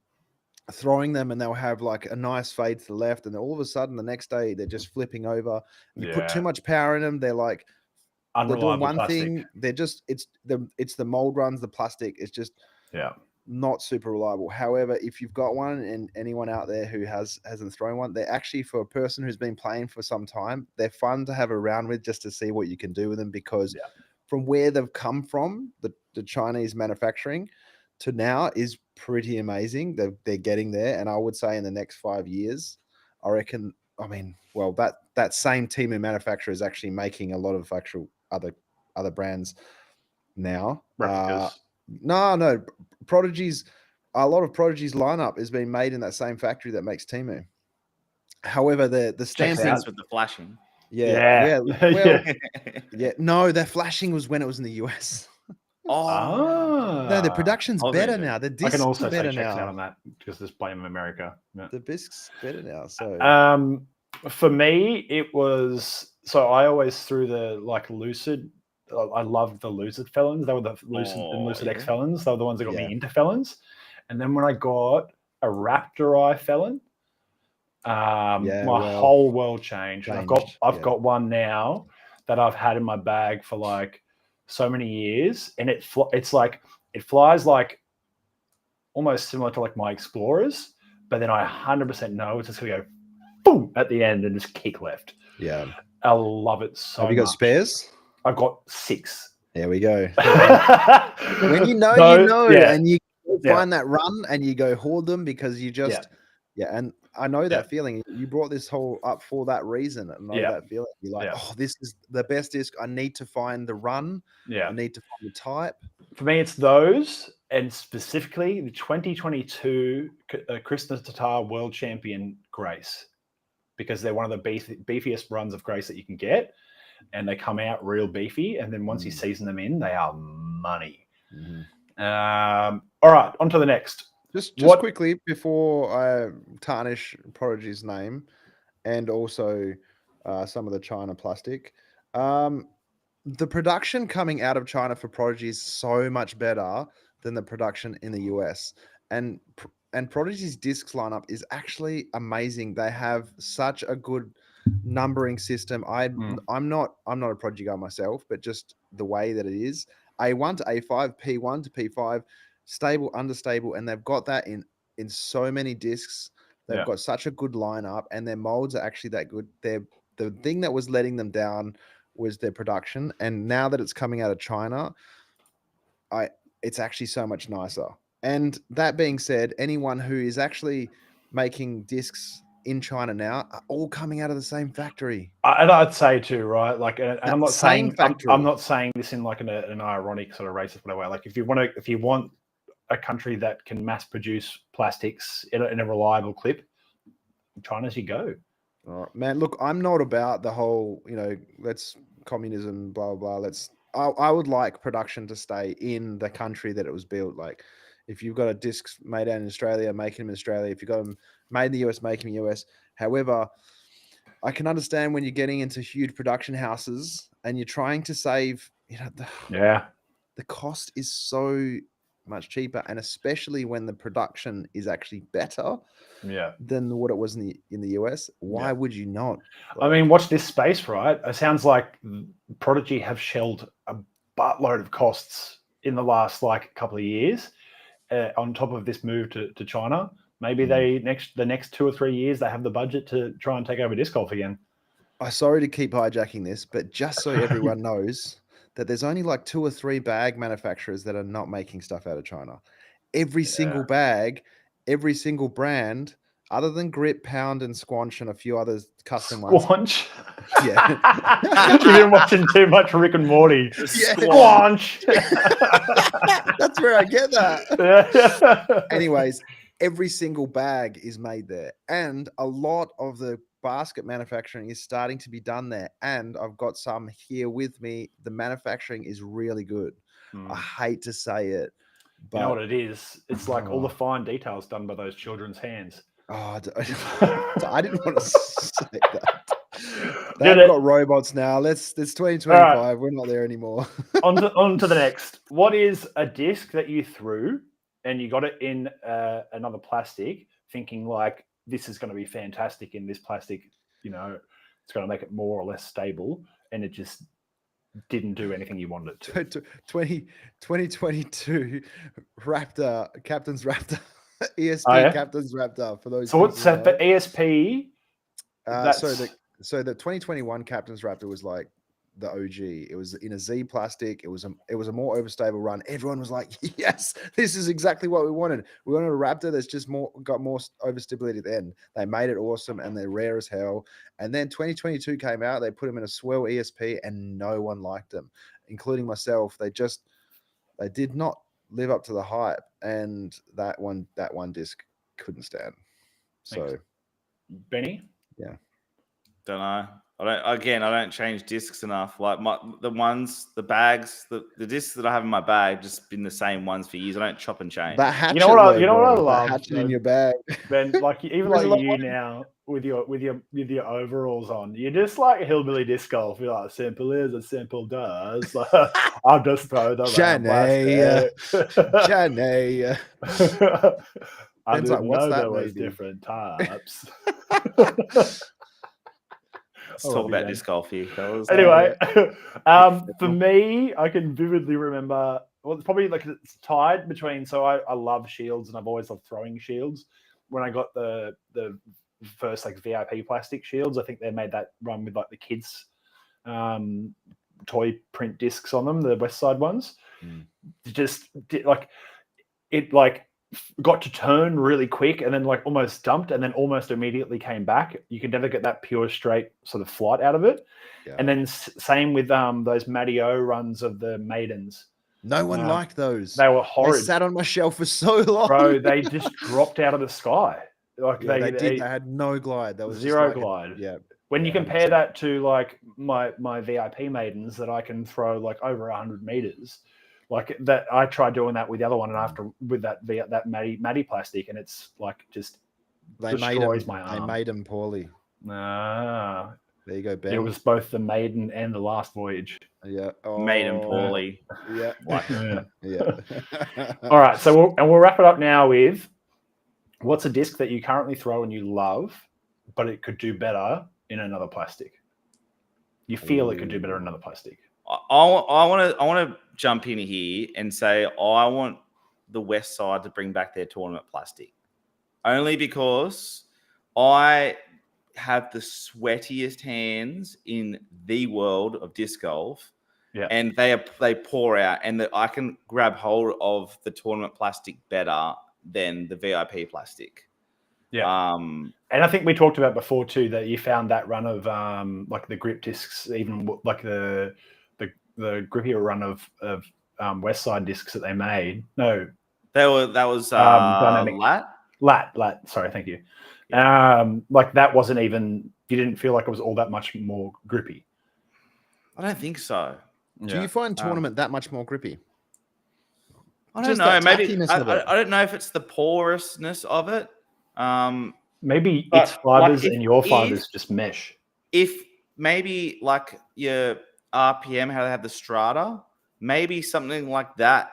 throwing them and they'll have like a nice fade to the left, and then all of a sudden the next day they're just flipping over. You put too much power in them, they're like they're doing one thing. They're just it's the mold runs, the plastic. It's just not super reliable. However, if you've got one, and anyone out there who hasn't thrown one, they're actually, for a person who's been playing for some time, they're fun to have around with just to see what you can do with them, because from where they've come from, the Chinese manufacturing to now is pretty amazing. They're getting there, and I would say in the next 5 years, I reckon. I mean, well, that same Temu manufacturer is actually making a lot of actual other brands now. Replicas. No, Prodigy's, a lot of Prodigy's lineup is being made in that same factory that makes Temu. However, the stamping with the flashing. No, their flashing was when it was in the US. No, the production's better now. The discs I can also are better say checks now. out on that because this blame America. Yeah. The discs better now. So for me, it was, so I always threw the lucid. I loved the lucid felons. They were the lucid and lucid X felons. They were the ones that got me into felons. And then when I got a Raptor Eye felon, my whole world changed. And I've got one now that I've had in my bag for like so many years, and it's like it flies like almost similar to like my Explorers, but then I 100% know it's just gonna go boom at the end and just kick left. Yeah, I love it so much. Have you got spares? I've got 6. There we go. When you know, and you find that run and you go hoard them because you just and I know that feeling. You brought this whole up for that reason. I know that feeling. You're like, oh, this is the best disc. I need to find the run. I need to find the type. For me, it's those, and specifically the 2022 Krishna Tatar World Champion Grace, because they're one of the beefiest runs of Grace that you can get, and they come out real beefy, and then once you season them in, they are money. All right, on to the next. Just quickly before I tarnish Prodigy's name, and also some of the China plastic, the production coming out of China for Prodigy is so much better than the production in the US, and Prodigy's discs lineup is actually amazing. They have such a good numbering system. I'm not a Prodigy guy myself, but just the way that it is, A1 to A5, P1 to P5, stable, understable, and they've got that in so many discs. They've got such a good lineup, and their molds are actually that good. The thing that was letting them down was their production, and now that it's coming out of China, it's actually so much nicer. And that being said, anyone who is actually making discs in China now are all coming out of the same factory. And I'd say too, right? Like, and I'm not Same saying I'm factory. not saying this in like an ironic sort of racist way. Like, if you want a country that can mass produce plastics in a reliable clip, China's you go. All right, man, look, I'm not about the whole, let's communism, blah, blah, blah. I would like production to stay in the country that it was built. Like, if you've got a discs made out in Australia, make them in Australia. If you've got them made in the US, make them in the US. However, I can understand when you're getting into huge production houses and you're trying to save, the cost is so much cheaper, and especially when the production is actually better than what it was in the US. Why would you not? I mean, watch this space, right? It sounds like Prodigy have shelled a buttload of costs in the last couple of years on top of this move to China. Maybe the next 2 or 3 years they have the budget to try and take over disc golf again. I'm sorry to keep hijacking this, but just so everyone knows that there's only 2 or 3 bag manufacturers that are not making stuff out of China. Every single bag, every single brand, other than Grip, Pound, and Squanch, and a few others custom ones. Squanch? Yeah. You've been watching too much Rick and Morty. Squanch! That's where I get that. Anyways, every single bag is made there. And a lot of the basket manufacturing is starting to be done there. And I've got some here with me. The manufacturing is really good. I hate to say it, but you know what it is? It's like all the fine details done by those children's hands. Oh, I didn't want to say that. They've got robots now. It's 2025. Right. We're not there anymore. on to the next. What is a disc that you threw and you got it in another plastic, thinking like, this is going to be fantastic in this plastic, it's going to make it more or less stable, and it just didn't do anything you wanted it to. 2022 Raptor, Captain's Raptor, ESP Captain's Raptor, for those. So what's that? The ESP? So the 2021 Captain's Raptor was like the OG. It was in a Z plastic. It was a more overstable run. Everyone was like, yes, this is exactly what we wanted. We wanted a Raptor that's just got more overstability at the end. They made it awesome, and they're rare as hell. And then 2022 came out. They put them in a swell ESP, and no one liked them, including myself. They did not live up to the hype, and that one disc couldn't stand. So, Benny, don't know. I don't change discs enough. Like the bags, the discs that I have in my bag, just been the same ones for years. I don't chop and change. That hatchet, you know what I love? Hatchet in your bag. Ben, even like you now with your overalls on, you're just like hillbilly disc golf. You're like, simple is as simple does. I'll just throw them. Johnny. I didn't know there was different types. Let's talk about disc golf here, fellas. Anyway, for me, I can vividly remember. Well, it's probably it's tied between. So I love shields, and I've always loved throwing shields. When I got the first VIP plastic shields, I think they made that run with the kids' toy print discs on them, the West Side ones. Just got to turn really quick, and then almost dumped, and then almost immediately came back. You could never get that pure straight sort of flight out of it. And then same with those Matty O runs of the Maidens. No one liked those. They were horrid. They sat on my shelf for so long, bro. They just dropped out of the sky. They had no glide. That was zero glide. When you compare that to my VIP Maidens that I can throw over 100 meters. That, I tried doing that with the other one, and after with that Matty plastic, and it's just destroys my arm. They made them poorly. Nah, there you go, Ben. It was both the Maiden and the Last Voyage. Yeah, made them poorly. Yeah, All right, so we'll wrap it up now with what's a disc that you currently throw and you love, but it could do better in another plastic. You feel it could do better in another plastic. I want to jump in here and say I want the West Side to bring back their tournament plastic, only because I have the sweatiest hands in the world of disc golf, Yeah. and they pour out, and I can grab hold of the tournament plastic better than the VIP plastic. Yeah. And I think we talked about before too that you found that run of like the grip discs, even like the grippier run of Westside discs that they made. No, that was dynamic lat. Sorry, thank you. Yeah. Like that wasn't even. You didn't feel like it was all that much more grippy. I don't think so. Do you find tournament that much more grippy? I don't Just know. that Maybe tackiness of it. I don't know if it's the porousness of it. Maybe but its fibers like and your fibers just mesh. If maybe like your RPM, how they have the strata, maybe something like that.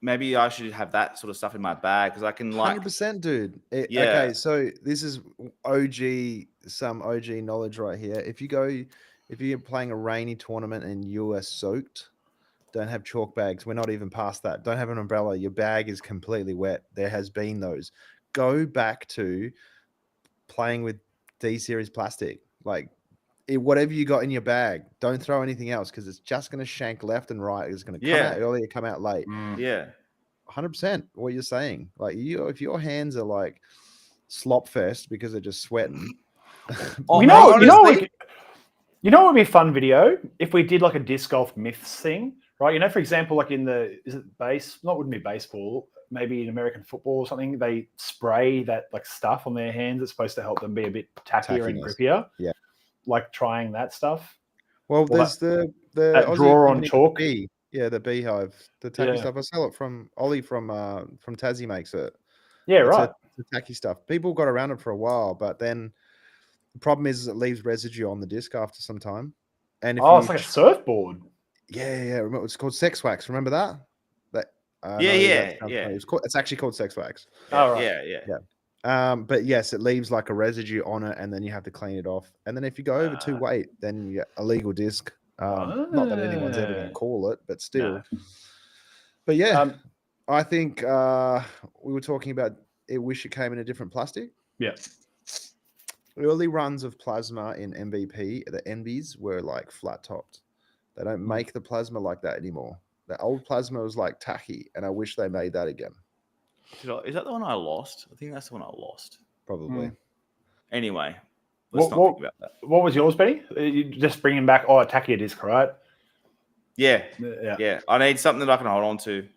Maybe I should have that sort of stuff in my bag because I can 100%, dude. Yeah. Okay, so this is some OG knowledge right here. If you're playing a rainy tournament and you are soaked, don't have chalk bags. We're not even past that. Don't have an umbrella. Your bag is completely wet. There has been those. Go back to playing with D series plastic. Like whatever you got in your bag, don't throw anything else because it's just going to shank left and right. It's going to come out earlier, come out late. Yeah. 100% what you're saying. Like if your hands are like slop fest because they're just sweating. You know what would be a fun video if we did like a disc golf myths thing, right? You know, for example, like wouldn't be baseball, maybe in American football or something, they spray that like stuff on their hands. It's supposed to help them be a bit tackier and grippier. Yeah. Like trying that stuff. Well, there's the Aussie draw on chalk. The beehive, the tacky stuff. I sell it from Ollie from Tassie makes it. Yeah, right. It's tacky stuff. People got around it for a while, but then the problem is it leaves residue on the disc after some time. And if it's like a surfboard. Yeah. Remember, it's called sex wax. Remember that? Yeah. It's actually called sex wax. Oh, right. Yeah. But yes, it leaves like a residue on it, and then you have to clean it off. And then if you go over too weight, then you get illegal disc. Not that anyone's ever going to call it, but still. No. But yeah, I think we were talking about. I wish it came in a different plastic. Yeah. Early runs of plasma in MVP, the NBs were like flat topped. They don't make the plasma like that anymore. The old plasma was like tacky, and I wish they made that again. Is that the one I lost? I think that's the one I lost. Probably. Anyway, let's not think about that. What was yours, Benny? You just bringing back tacky disc, right? Yeah. I need something that I can hold on to.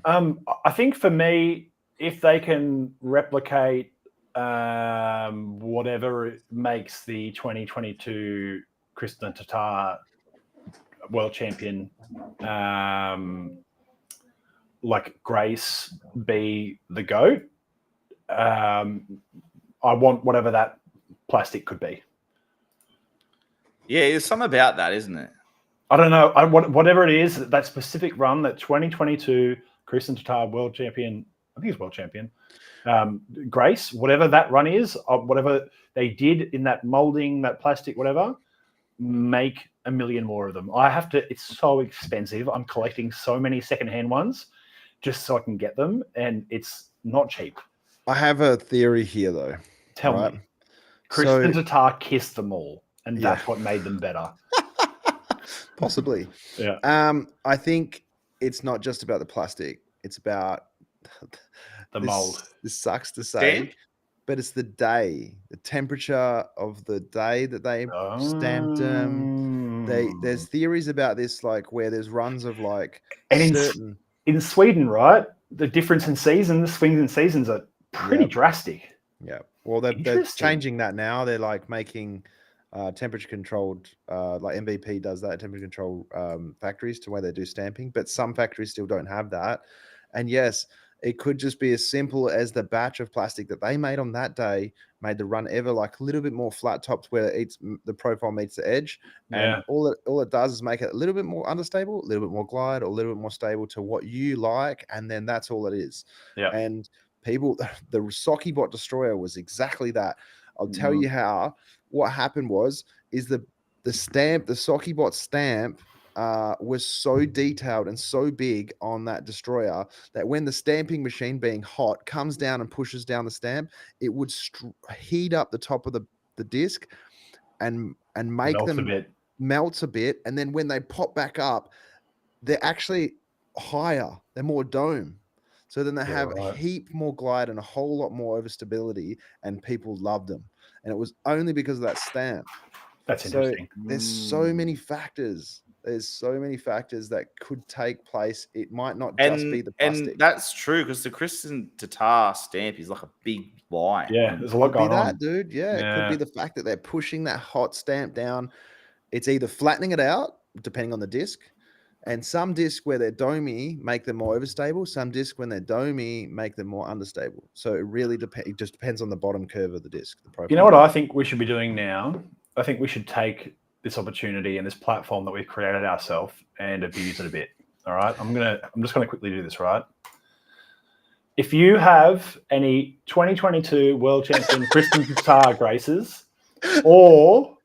I think for me, if they can replicate whatever makes the 2022 Kristen Tatar world champion, like Grace be the GOAT, I want whatever that plastic could be. Yeah, there's something about that, isn't it? I don't know. Whatever it is, that specific run, that 2022 Kristen Tatar world champion, I think he's world champion, Grace, whatever that run is, whatever they did in that molding, that plastic, whatever, make a million more of them. It's so expensive. I'm collecting so many secondhand ones just so I can get them, and it's not cheap. I have a theory here, though. Tell me. Kristen Tatar kissed them all, and that's what made them better. Possibly. Yeah. I think it's not just about the plastic. It's about the mold. This sucks to say, but it's the temperature of the day that they stamped them. There's theories about this, like where there's runs of like certain. In Sweden, right? The difference in seasons, swings in seasons are pretty drastic. Yeah. Well, they're changing that now. They're like making temperature controlled, like MVP does that, temperature controlled factories to where they do stamping, but some factories still don't have that. And yes, it could just be as simple as the batch of plastic that they made on that day made the run ever like a little bit more flat topped where the profile meets the edge. And all it does is make it a little bit more understable, a little bit more glide, or a little bit more stable to what you like. And then that's all it is. Yeah. And people, the Sokibot Destroyer was exactly that. I'll tell you how. What happened is the Sokibot stamp was so detailed and so big on that destroyer that when the stamping machine, being hot, comes down and pushes down the stamp, it would heat up the top of the disc and make them melts a bit, and then when they pop back up, they're actually higher. They're more dome. So then they have a heap more glide and a whole lot more overstability, and people loved them. And it was only because of that stamp. That's interesting. There's so many factors. There's so many factors that could take place. It might not just be the plastic. And that's true, because the Kristen Tatar stamp is like a big lie. Yeah, there's a lot going on. Dude. Yeah, it could be the fact that they're pushing that hot stamp down. It's either flattening it out, depending on the disc, and some discs where they're domey make them more overstable. Some discs when they're domey make them more understable. So it really depends. It just depends on the bottom curve of the disc. The profile. You know what I think we should be doing now? I think we should take this opportunity and this platform that we've created ourselves and abuse it a bit. All right. I'm just gonna quickly do this, right? If you have any 2022 World Champion Kristen Tatar graces or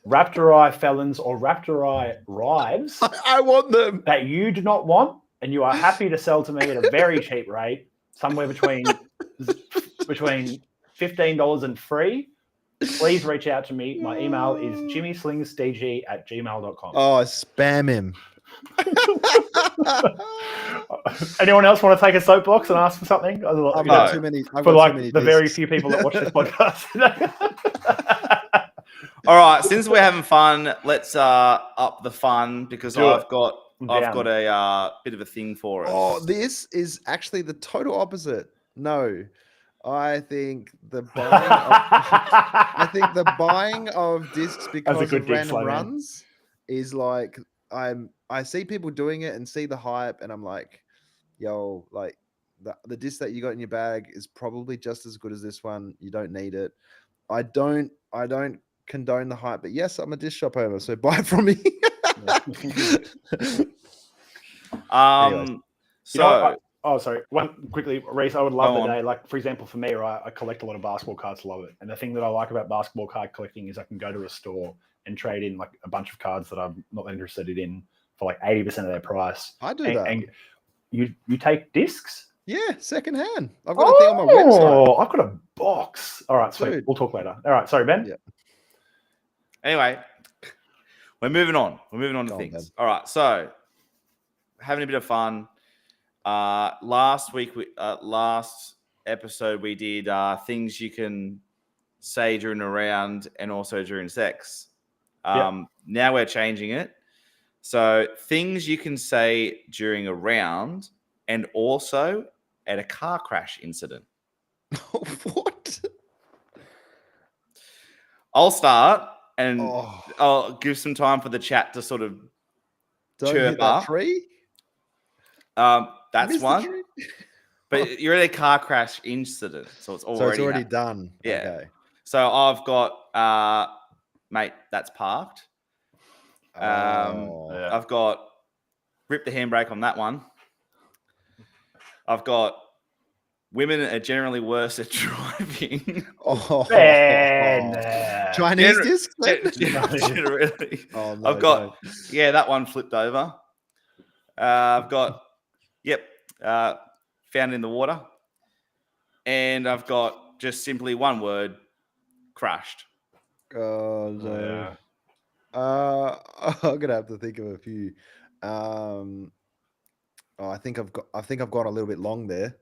Raptor Eye felons or Raptor Eye rives, I want them that you do not want, and you are happy to sell to me at a very cheap rate, somewhere between $15 and free, please reach out to me. My email is jimmyslingsdg@gmail.com. Oh, spam him. Anyone else want to take a soapbox and ask for something? I've got too many. For like the very few people that watch this podcast. All right, since we're having fun, let's up the fun, because I've got a bit of a thing for us. Oh, this is actually the total opposite. No, I think the buying of discs because of random runs is like I see people doing it and see the hype, and I'm like, yo, like the disc that you got in your bag is probably just as good as this one. You don't need it. I don't condone the hype, but yes, I'm a disc shop owner, so buy it from me. Sorry. One quickly, Reese, I would love the day. Like, for example, for me, right, I collect a lot of basketball cards, love it. And the thing that I like about basketball card collecting is I can go to a store and trade in like a bunch of cards that I'm not interested in for like 80% of their price. I do that. And you take discs? Yeah, secondhand. I've got a thing on my website. Oh, I've got a box. All right, sweet. We'll talk later. All right, sorry, Ben. Yeah. Anyway, we're moving on. We're moving on to things. Ben. All right, so having a bit of fun. Last episode we did things you can say during a round and also during sex. Now we're changing it. So things you can say during a round and also at a car crash incident. What? I'll start and I'll give some time for the chat to sort of chirp up. Tree? That's one. But you're at a car crash incident, so it's already done. Yeah. Okay. So I've got mate, that's parked. I've got rip the handbrake on that one. I've got women are generally worse at driving. Chinese discs? Generally. Oh, no, I've got that one flipped over. I've got found in the water. And I've got just simply one word, crashed. Oh no. I'm gonna have to think of a few. I think I've got a little bit long there.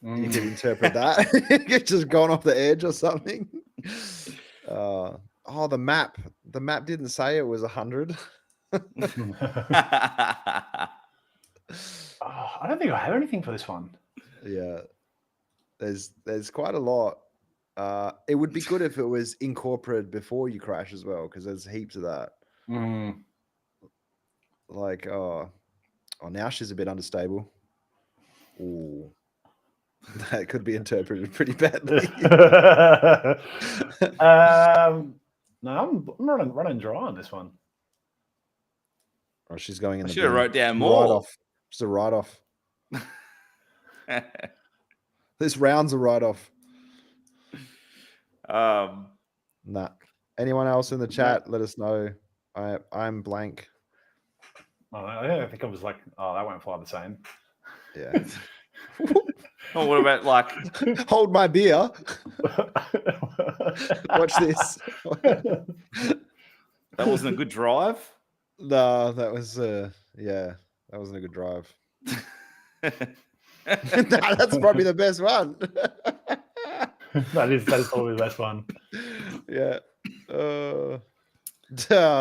You can interpret that. It's just gone off the edge or something. The map. The map didn't say it was 100. I don't think I have anything for this one. Yeah. There's quite a lot. It would be good if it was incorporated before you crash as well, because there's heaps of that. Like, now she's a bit unstable. Ooh. That could be interpreted pretty badly. No, I'm running dry on this one. Oh, she's going in. I should have wrote down more. Write-off. It's a write-off. This round's a write-off. Nah. Anyone else in the chat? Let us know. I'm blank. I think I was like, that won't fly the same. Yeah. Oh, what about like hold my beer? Watch this. That wasn't a good drive. No, that was yeah, that wasn't a good drive. That's probably the best one. that is probably the best one. Yeah. Oh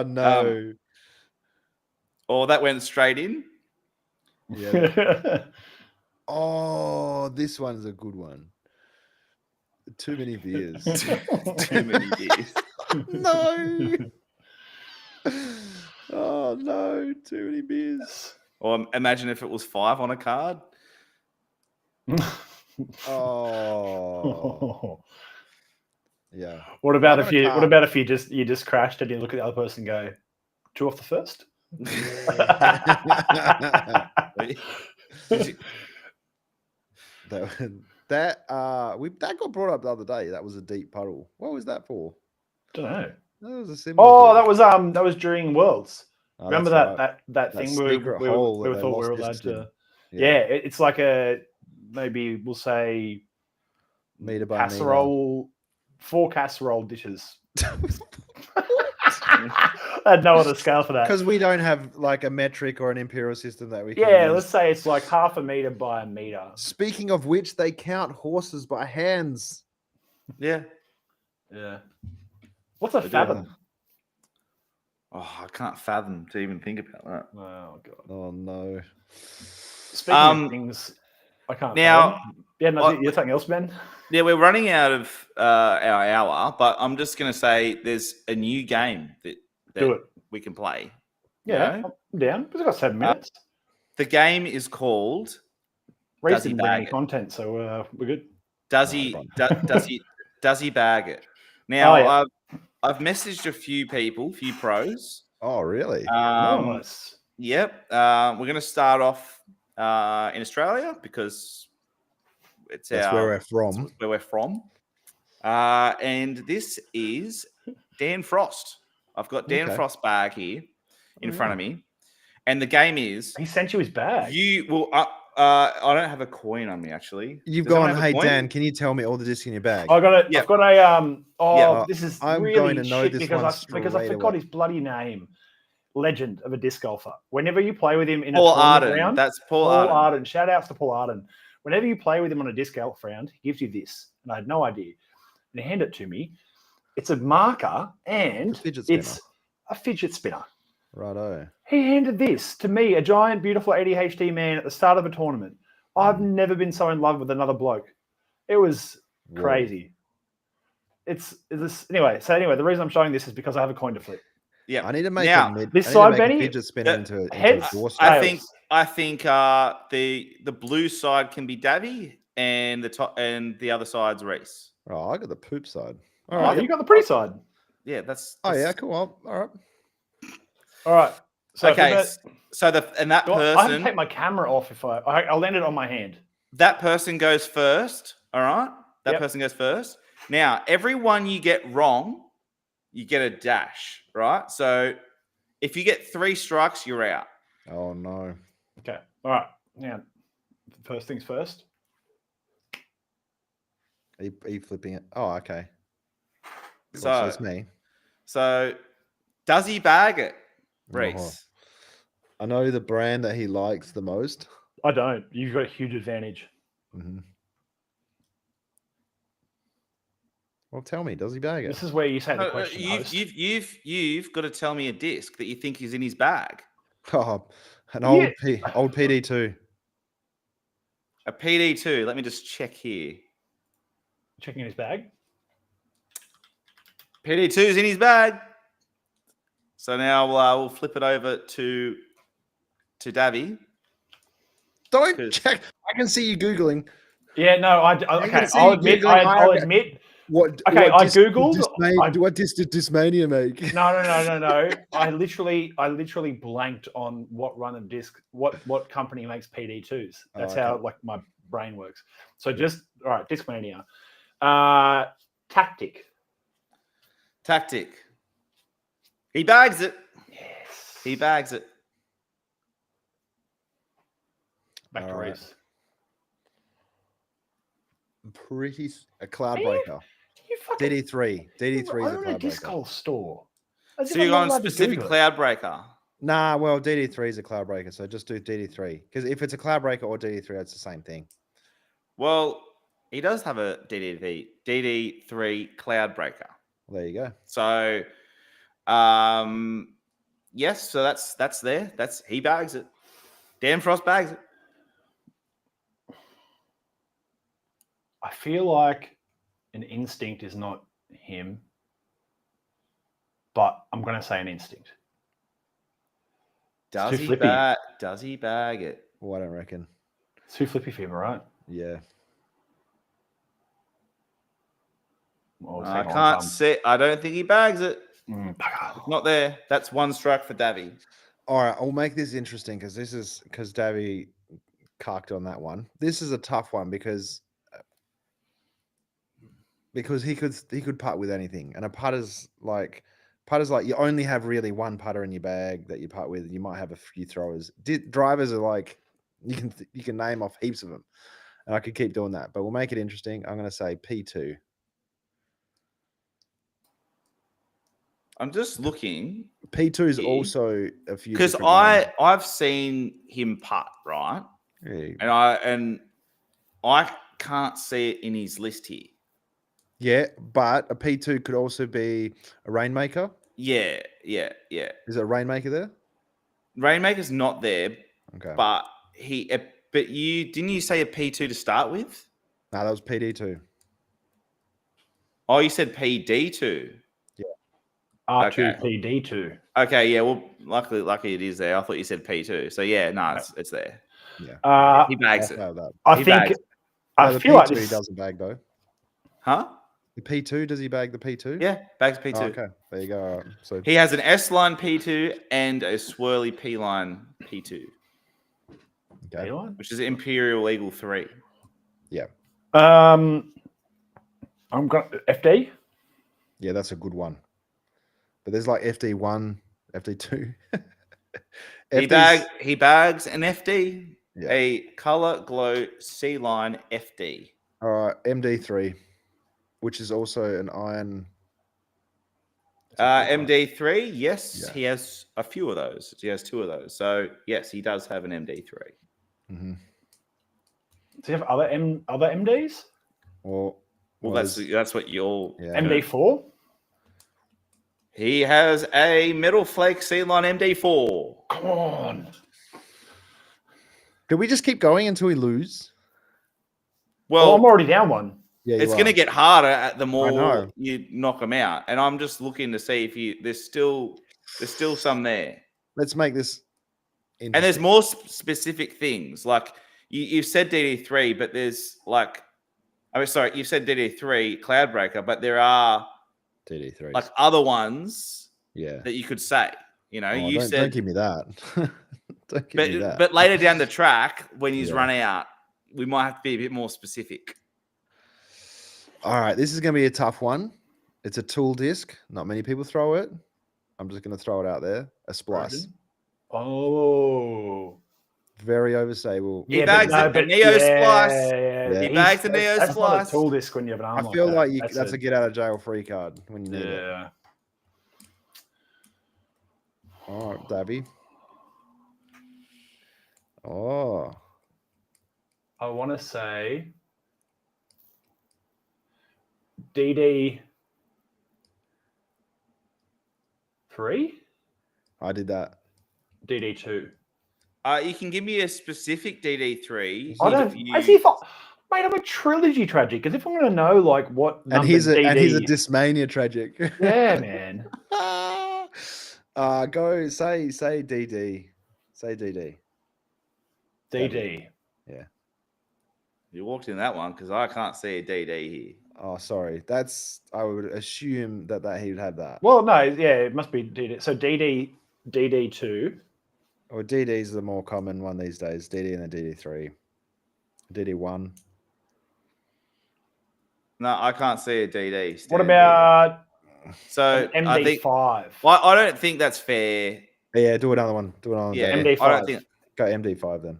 no. Or that went straight in. Yeah. Oh, this one's a good one. Too many beers. Too many beers. No. Oh no, too many beers. Or imagine if it was 5 on a card. Oh. Yeah. What about Five if on a you? card. What about if you just crashed and you look at the other person and go, 2 off the first? that got brought up the other day. That was a deep puddle. What was that for? Don't know. That was a similar. Oh, thing. that was during Worlds. Oh, Remember that's that right. that That thing where secret hole we that they thought we lost were allowed interest in. to. Yeah, it's like a maybe we'll say meter by casserole, 4 casserole dishes. I had no other scale for that. Because we don't have like a metric or an imperial system that we can Yeah, use. let's say it's like 1/2 meter by a meter. Speaking of which, they count horses by hands. Yeah. Yeah. What's a fathom? Oh, I can't fathom to even think about that. Oh god. Oh no. Speaking of things, I can't. Now, yeah, no, you're something else, Ben. Yeah, we're running out of our hour, but I'm just going to say there's a new game that we can play. Yeah, I'm down. We've got 7 minutes. The game is called. Reese didn't bring any content, so we're good. Does he bag it? Now, I've messaged a few pros. Oh, really? Nice. Yep. We're going to start off in Australia because that's where we're from. Where we're from. And this is Dan Frost. I've got Dan Frost bag here in front of me. And the game is... He sent you his bag. I don't have a coin on me, actually. You've gone, hey, Dan, can you tell me all the discs in your bag? I got it. Yep. I've got a... this is I'm really going to know shit this because I forgot his bloody name. Legend of a disc golfer. Whenever you play with him in Paul a tournament Arden. round... That's Paul Arden. Shout outs to Paul Arden. Whenever you play with him on a disc golf round, he gives you this. And I had no idea. And he handed it to me. It's a marker and it's a fidget spinner. Righto. He handed this to me, a giant, beautiful ADHD man at the start of a tournament. I've never been so in love with another bloke. It was crazy. Anyway, the reason I'm showing this is because I have a coin to flip. Yeah. I need to make this side, Benny, fidget spinner into I think the blue side can be Davy and the other side's Reese. Oh, I got the poop side. All right, you got the pretty side. Yeah, that's Oh yeah, cool. All right. All right. So okay. That person. I can take my camera off if I'll land it on my hand. That person goes first. All right. That person goes first. Now, every one you get wrong, you get a dash. Right. So if you get 3 strikes, you're out. Oh no. Okay. All right. Now, first things first. Are you flipping it? Oh, okay. So it's me. So does he bag it, Reese? I know the brand that he likes the most. I don't. You've got a huge advantage. Mm-hmm. Well, tell me, does he bag it? This is where you say the question. You've got to tell me a disc that you think is in his bag. Oh, an old PD2. A PD2. Let me just check here. Checking his bag. PD2's in his bag. So now we'll flip it over to Davy. Don't check. I can see you Googling. Yeah, no, okay. I'll admit. What? Okay, what I googled. What disc did Discmania make? No. I literally blanked on what run of disc, what company makes PD2s. That's how my brain works. So just all right, Discmania. Tactic. He bags it. Yes. He bags it. Back to Reese. A cloud breaker. You fucking DD3. DD3 is a cloud disc breaker. golf store. As So if I'm you're not going allowed to specific Google it. cloud breaker. Nah, well, DD3 is a cloud breaker, so just do DD3. Because if it's a cloud breaker or DD3, it's the same thing. Well, he does have a DD3 cloud breaker. Well, there you go. So, yes, so that's there. He bags it. Dan Frost bags it. I feel like an instinct is not him, but I'm going to say an instinct. Does too he flippy. bag it? Well, I don't reckon. It's too flippy fever, right? Yeah. Well, it's I taken a long can't time. see. I don't think he bags it. Bugger. It's not there. That's one strike for Davy. All right, I'll make this interesting because Davey carked on that one. This is a tough one because he could putt with anything, and a putter's like you only have really one putter in your bag that you putt with. You might have a few throwers. Drivers are like you can name off heaps of them, and I could keep doing that. But we'll make it interesting. I'm going to say P2. I'm just looking P2 is here. also a few Because different names. I've seen him putt, right? Yeah. And I can't see it in his list here. Yeah, but a P2 could also be a rainmaker. Yeah. Is it a rainmaker there? Rainmaker's not there, Okay. but you didn't you say a P2 to start with? No, that was PD2. Oh, you said PD2. Yeah. R2PD2. Okay, yeah. Well, luckily it is there. I thought you said P2. So yeah, no, it's there. Yeah. He bags it. I feel P2 like he this. doesn't bag though. Huh? The P2, does he bag the P2? Yeah, bags P2. Oh, okay, there you go. All right. So He has an S line P2 and a swirly P line P2, okay. which is Imperial Eagle 3. Yeah. I'm going FD. Yeah, that's a good one. But there's like FD1, FD2. He bags an FD, Yeah. a Color Glow C line FD. All right, MD3, which is also an iron. MD3, yes, Yeah. he has a few of those. He has 2 of those. So yes, he does have an MD3. Mm-hmm. Does he have other MDs? Well, that's what you'll. Yeah. MD4. He has a Metal Flake C line MD4. Come on. Did we just keep going until we lose? Well, I'm already down one. Yeah, it's going to get harder the more you knock them out, and I'm just looking to see if there's still some there. Let's make this. And there's more specific things like you've said DD3, but there's like, you said DD3 Cloudbreaker, but there are DD3 like other ones, yeah, that you could say. You know, you don't, said don't give me that. Don't give me that. But later down the track, when he's Yeah. run out, we might have to be a bit more specific. All right, this is going to be a tough one. It's a tool disc. Not many people throw it. I'm just going to throw it out there. A splice. Oh. Very overstable. He bags the Neo Splice. Yeah. He bags the Neo That's Splice. not a tool disc when you have an arm I feel like that. that's a get out of jail free card when you need it. Yeah. All right, Davey. Oh. I want to say DD3. I did that. DD2. You can give me a specific DD3. I don't. Mate, I'm a trilogy tragic. Because if I'm going to know like what And he's a DD, Discmania tragic. Yeah, man. Go say DD. Say DD. DD. Yeah. You walked in that one because I can't see a DD here. Oh, sorry. I would assume that he would have that. Well, no, yeah, it must be DD. So DD2. Or DD is the more common one these days. DD and the DD3. DD1. No, I can't see a DD. What about so MD5? I think, well, I don't think that's fair. Yeah, do another one. Yeah, MD5. I don't think. Go MD5 then.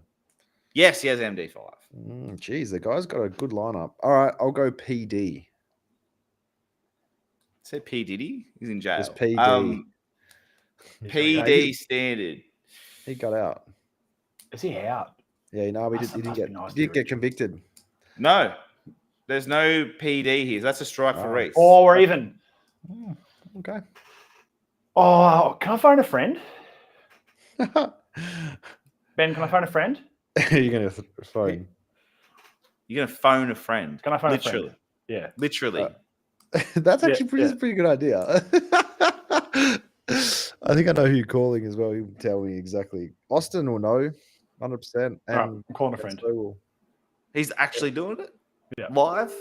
Yes, he has MD5. Geez, the guy's got a good lineup. All right, I'll go PD. Said P Diddy. He's in jail. It's PD. PD standard. He got out. Is he out? Yeah, no, he Must didn't be get. nice He didn't to get convicted. No, there's no PD here. That's a strike for Reese. Oh, we're even. Okay. Oh, can I phone a friend? Ben, can I phone a friend? You're gonna phone. You're gonna phone a friend. Can I phone Literally. a friend? Yeah. Literally. That's actually a pretty good idea. I think I know who you're calling as well. You can tell me exactly. Austin will know, 100%. And All right, I'm calling a friend. so will. He's actually doing it? Yeah. Live?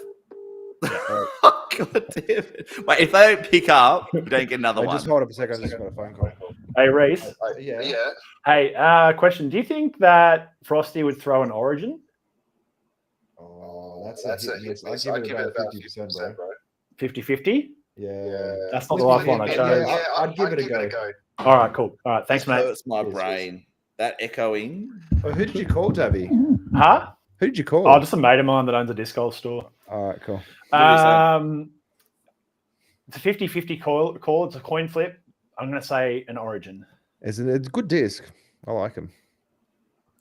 Yeah. Oh, God damn it. Wait, if they don't pick up, you don't get another one. Just hold up a second. I just got a phone call. Hey, Reese. Yeah. Hey, question. Do you think that Frosty would throw an Origin? Oh, that's a hit. I'd give it about 50%, bro. 50-50? Yeah. That's not the last one I chose. Yeah, I'd give it a go. All right, cool. All right, thanks, mate. Hurts my brain. That echoing. Oh, who did you call, Tabby? Huh? Who did you call? Oh, just a mate of mine that owns a disc golf store. All right, cool. It's a 50-50 call. It's a coin flip. I'm going to say an Origin. It's a good disc. I like him.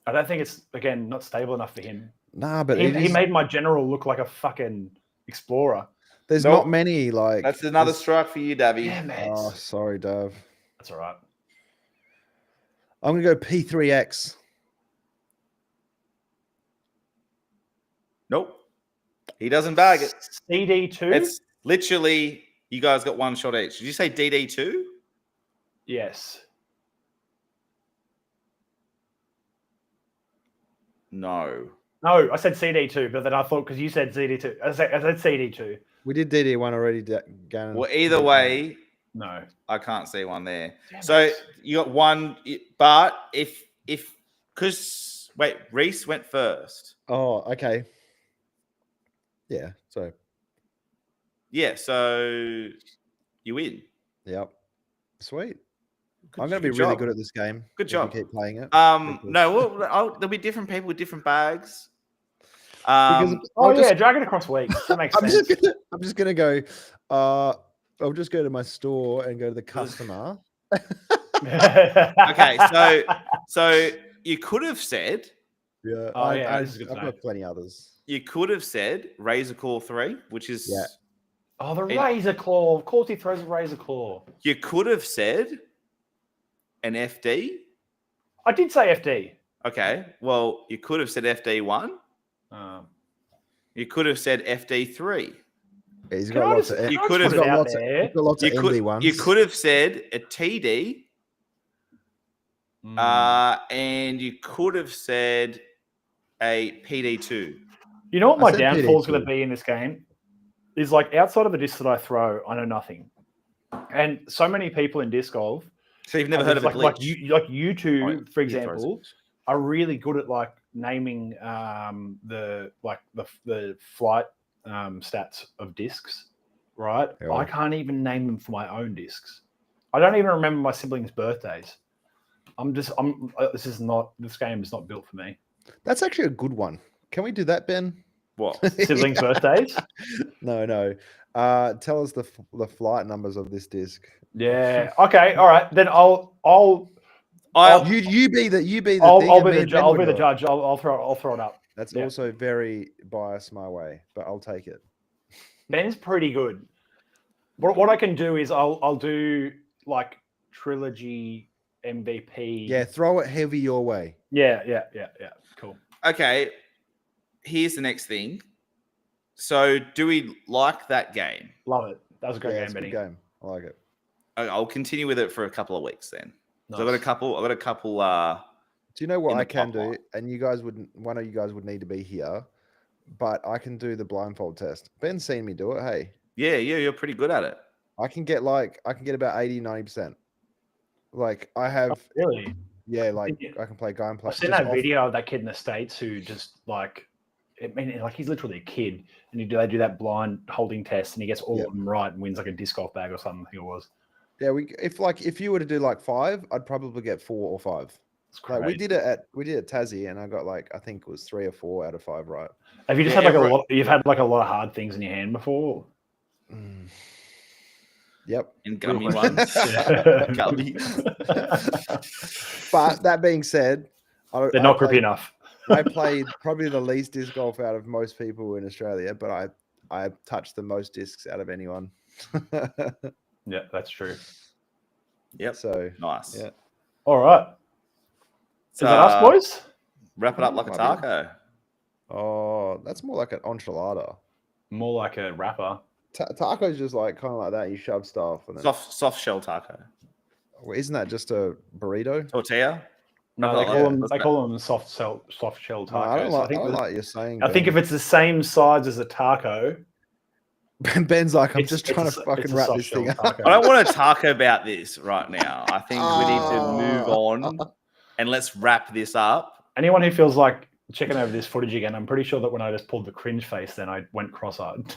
I don't think it's, again, not stable enough for him. Nah, but he made my general look like a fucking explorer. There's not many like. That's another strike for you, Davey. Damn it. Oh, sorry, Dav. That's all right. I'm gonna go P3X. Nope. He doesn't bag it. CD2? It's literally, you guys got one shot each. Did you say DD2? Yes. No. No, I said CD2, but then I thought because you said CD2. I said CD2. We did DD1 already, Gannon. Well, either way, no, I can't see one there. Damn so it. you got one, but because wait, Reese went first. Oh, okay. Yeah. So you win. Yep. Sweet. I'm going to be really good at this game. Good job. Keep playing it. No, there'll be different people with different bags. Drag it across weeks. That makes sense. I'm just gonna go. I'll just go to my store and go to the customer. Okay, so you could have said. Yeah. I've got plenty others. You could have said Razor Claw 3, which is Oh, the Razor Claw. Of course, he throws a Razor Claw. You could have said an FD. I did say FD. Okay. Well, you could have said FD1. You could have said FD3. Yeah, he's got lots of. You could have got lots of MD1s. You could have said a TD. And you could have said a PD2. You know what my downfall is going to be in this game? Is like outside of the discs that I throw, I know nothing. And so many people in disc golf. So you've never heard of a glitch? Like you two, for example, are really good at like naming the flight stats of discs, right? Yeah. I can't even name them for my own discs. I don't even remember my siblings' birthdays. This game is not built for me. That's actually a good one. Can we do that, Ben? What? Siblings' birthdays? No. Tell us the flight numbers of this disc. Yeah. Okay. All right. Then I'll you be the I'll be the judge. I'll throw it up. That's also very biased my way, but I'll take it. Ben's pretty good. What I can do is I'll do like trilogy MVP. Yeah, throw it heavy your way. Yeah. Cool. Okay. Here's the next thing. So, do we like that game? Love it. That was a great game, Benny. Good game. I like it. I'll continue with it for a couple of weeks then. Nice. So I've got a couple. Do you know what I can do? And one of you guys would need to be here, but I can do the blindfold test. Ben's seen me do it. Hey. Yeah, you're pretty good at it. I can get about 80-90%. Like I have. Oh, really? Yeah, like I can play guy and play. I've seen that video of that kid in the States who just like. He's literally a kid, and they do that blind holding test, and he gets all of them right and wins like a disc golf bag or something. I think it was. Yeah, if you were to do like 5, I'd probably get 4 or 5. Like we did it at Tassie, and I got like I think it was 3 or 4 out of 5 right. Have you just had like a lot? You've had like a lot of hard things in your hand before. Yep. and gummy Real ones. Yeah. Gummies. But that being said, They're not grippy enough. I played probably the least disc golf out of most people in Australia, but I touched the most discs out of anyone. Yeah, that's true. Yep. So Nice. yeah. All right. Is that us, boys? Wrap it up like a Might be. taco. Oh, that's more like an enchilada. More like a wrapper. Taco's just like kind of like that. You shove stuff and then, Soft shell taco. well, isn't that just a burrito? Tortilla? No, Wrap it they like that. call them soft shell tacos. No, I don't like I you're saying. I think if it's the same size as a taco, Ben's like, I'm it's- just it's trying a- to it's fucking a wrap soft this thing shell up. taco. I don't want to taco about this right now. I think we need to move Oh. on and let's wrap this up. Anyone who feels like checking over this footage again, I'm pretty sure that when I just pulled the cringe face, then I went cross-eyed.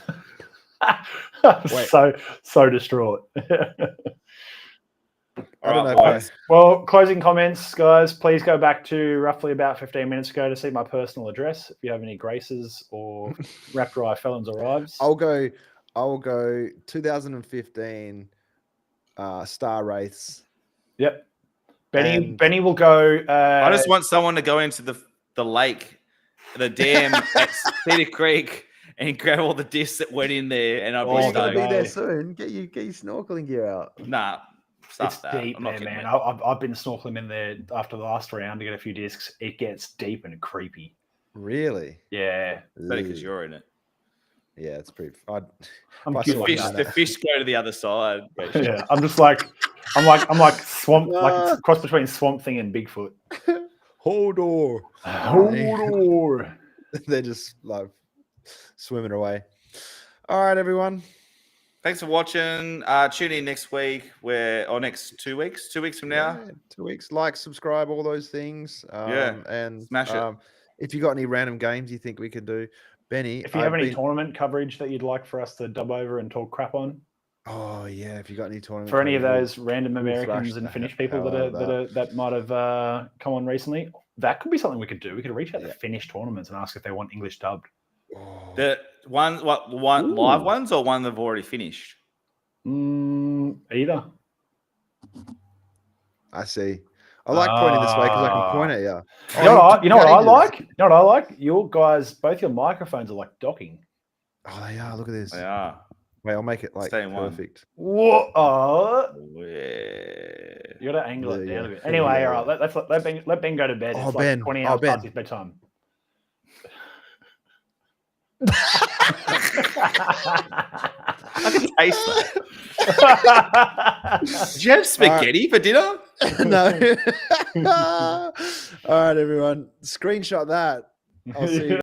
I was Wait. so distraught. I don't know if boys. Well, closing comments, guys. Please go back to roughly about 15 minutes ago to see my personal address. If you have any graces or Raptor Eye felons arrives. I'll go 2015 Star Wraiths. Yep. And- Benny will go. I just want someone to go into the lake, the dam at Cedar Creek, and grab all the discs that went in there, and I'd Oh, be You're gonna stoked. be there soon. Get your snorkeling gear out. Nah, stuff It's that. deep I'm not there, kidding, man. mate. I've been snorkeling in there after the last round to get a few discs. It gets deep and creepy. Really? Yeah. Better because Ooh. you're in it. Yeah, it's pretty. I'm I cute saw like Fish, that. the fish go to the other side. Yeah, I'm like swamp, like it's cross between Swamp Thing and Bigfoot. Hodor. Hodor. They're just like swimming away. All right, everyone. Thanks for watching. Tune in next week, or next 2 weeks. 2 weeks from now. Yeah, 2 weeks. Like, subscribe, all those things. And smash it. If you got any random games you think we could do, Benny. If you have any tournament coverage that you'd like for us to dub over and talk crap on, oh yeah, if you got any tournament for any of coverage, those random we'll Americans thrash and the Finnish people hell out of that might have come on recently, that could be something we could do. We could reach out to Yeah. Finnish tournaments and ask if they want English dubbed. oh, The one live Ooh. ones or one they've already finished? Either. I see. I like pointing this way because I can point at you. You know what I like? You know what I like? Your guys, both your microphones are like docking. Oh, they are. Look at this. They are. Wait, I'll make it like Stay in one. perfect. Whoa! Yeah. You got to angle it Yeah, down a yeah. bit. Anyway, Yeah. all right. Let Ben go to bed. Oh, It's Ben. like 20 Oh, hours Ben. past his bedtime. I can taste that. Did you have spaghetti for dinner? No. All right, everyone. Screenshot that. I'll see you.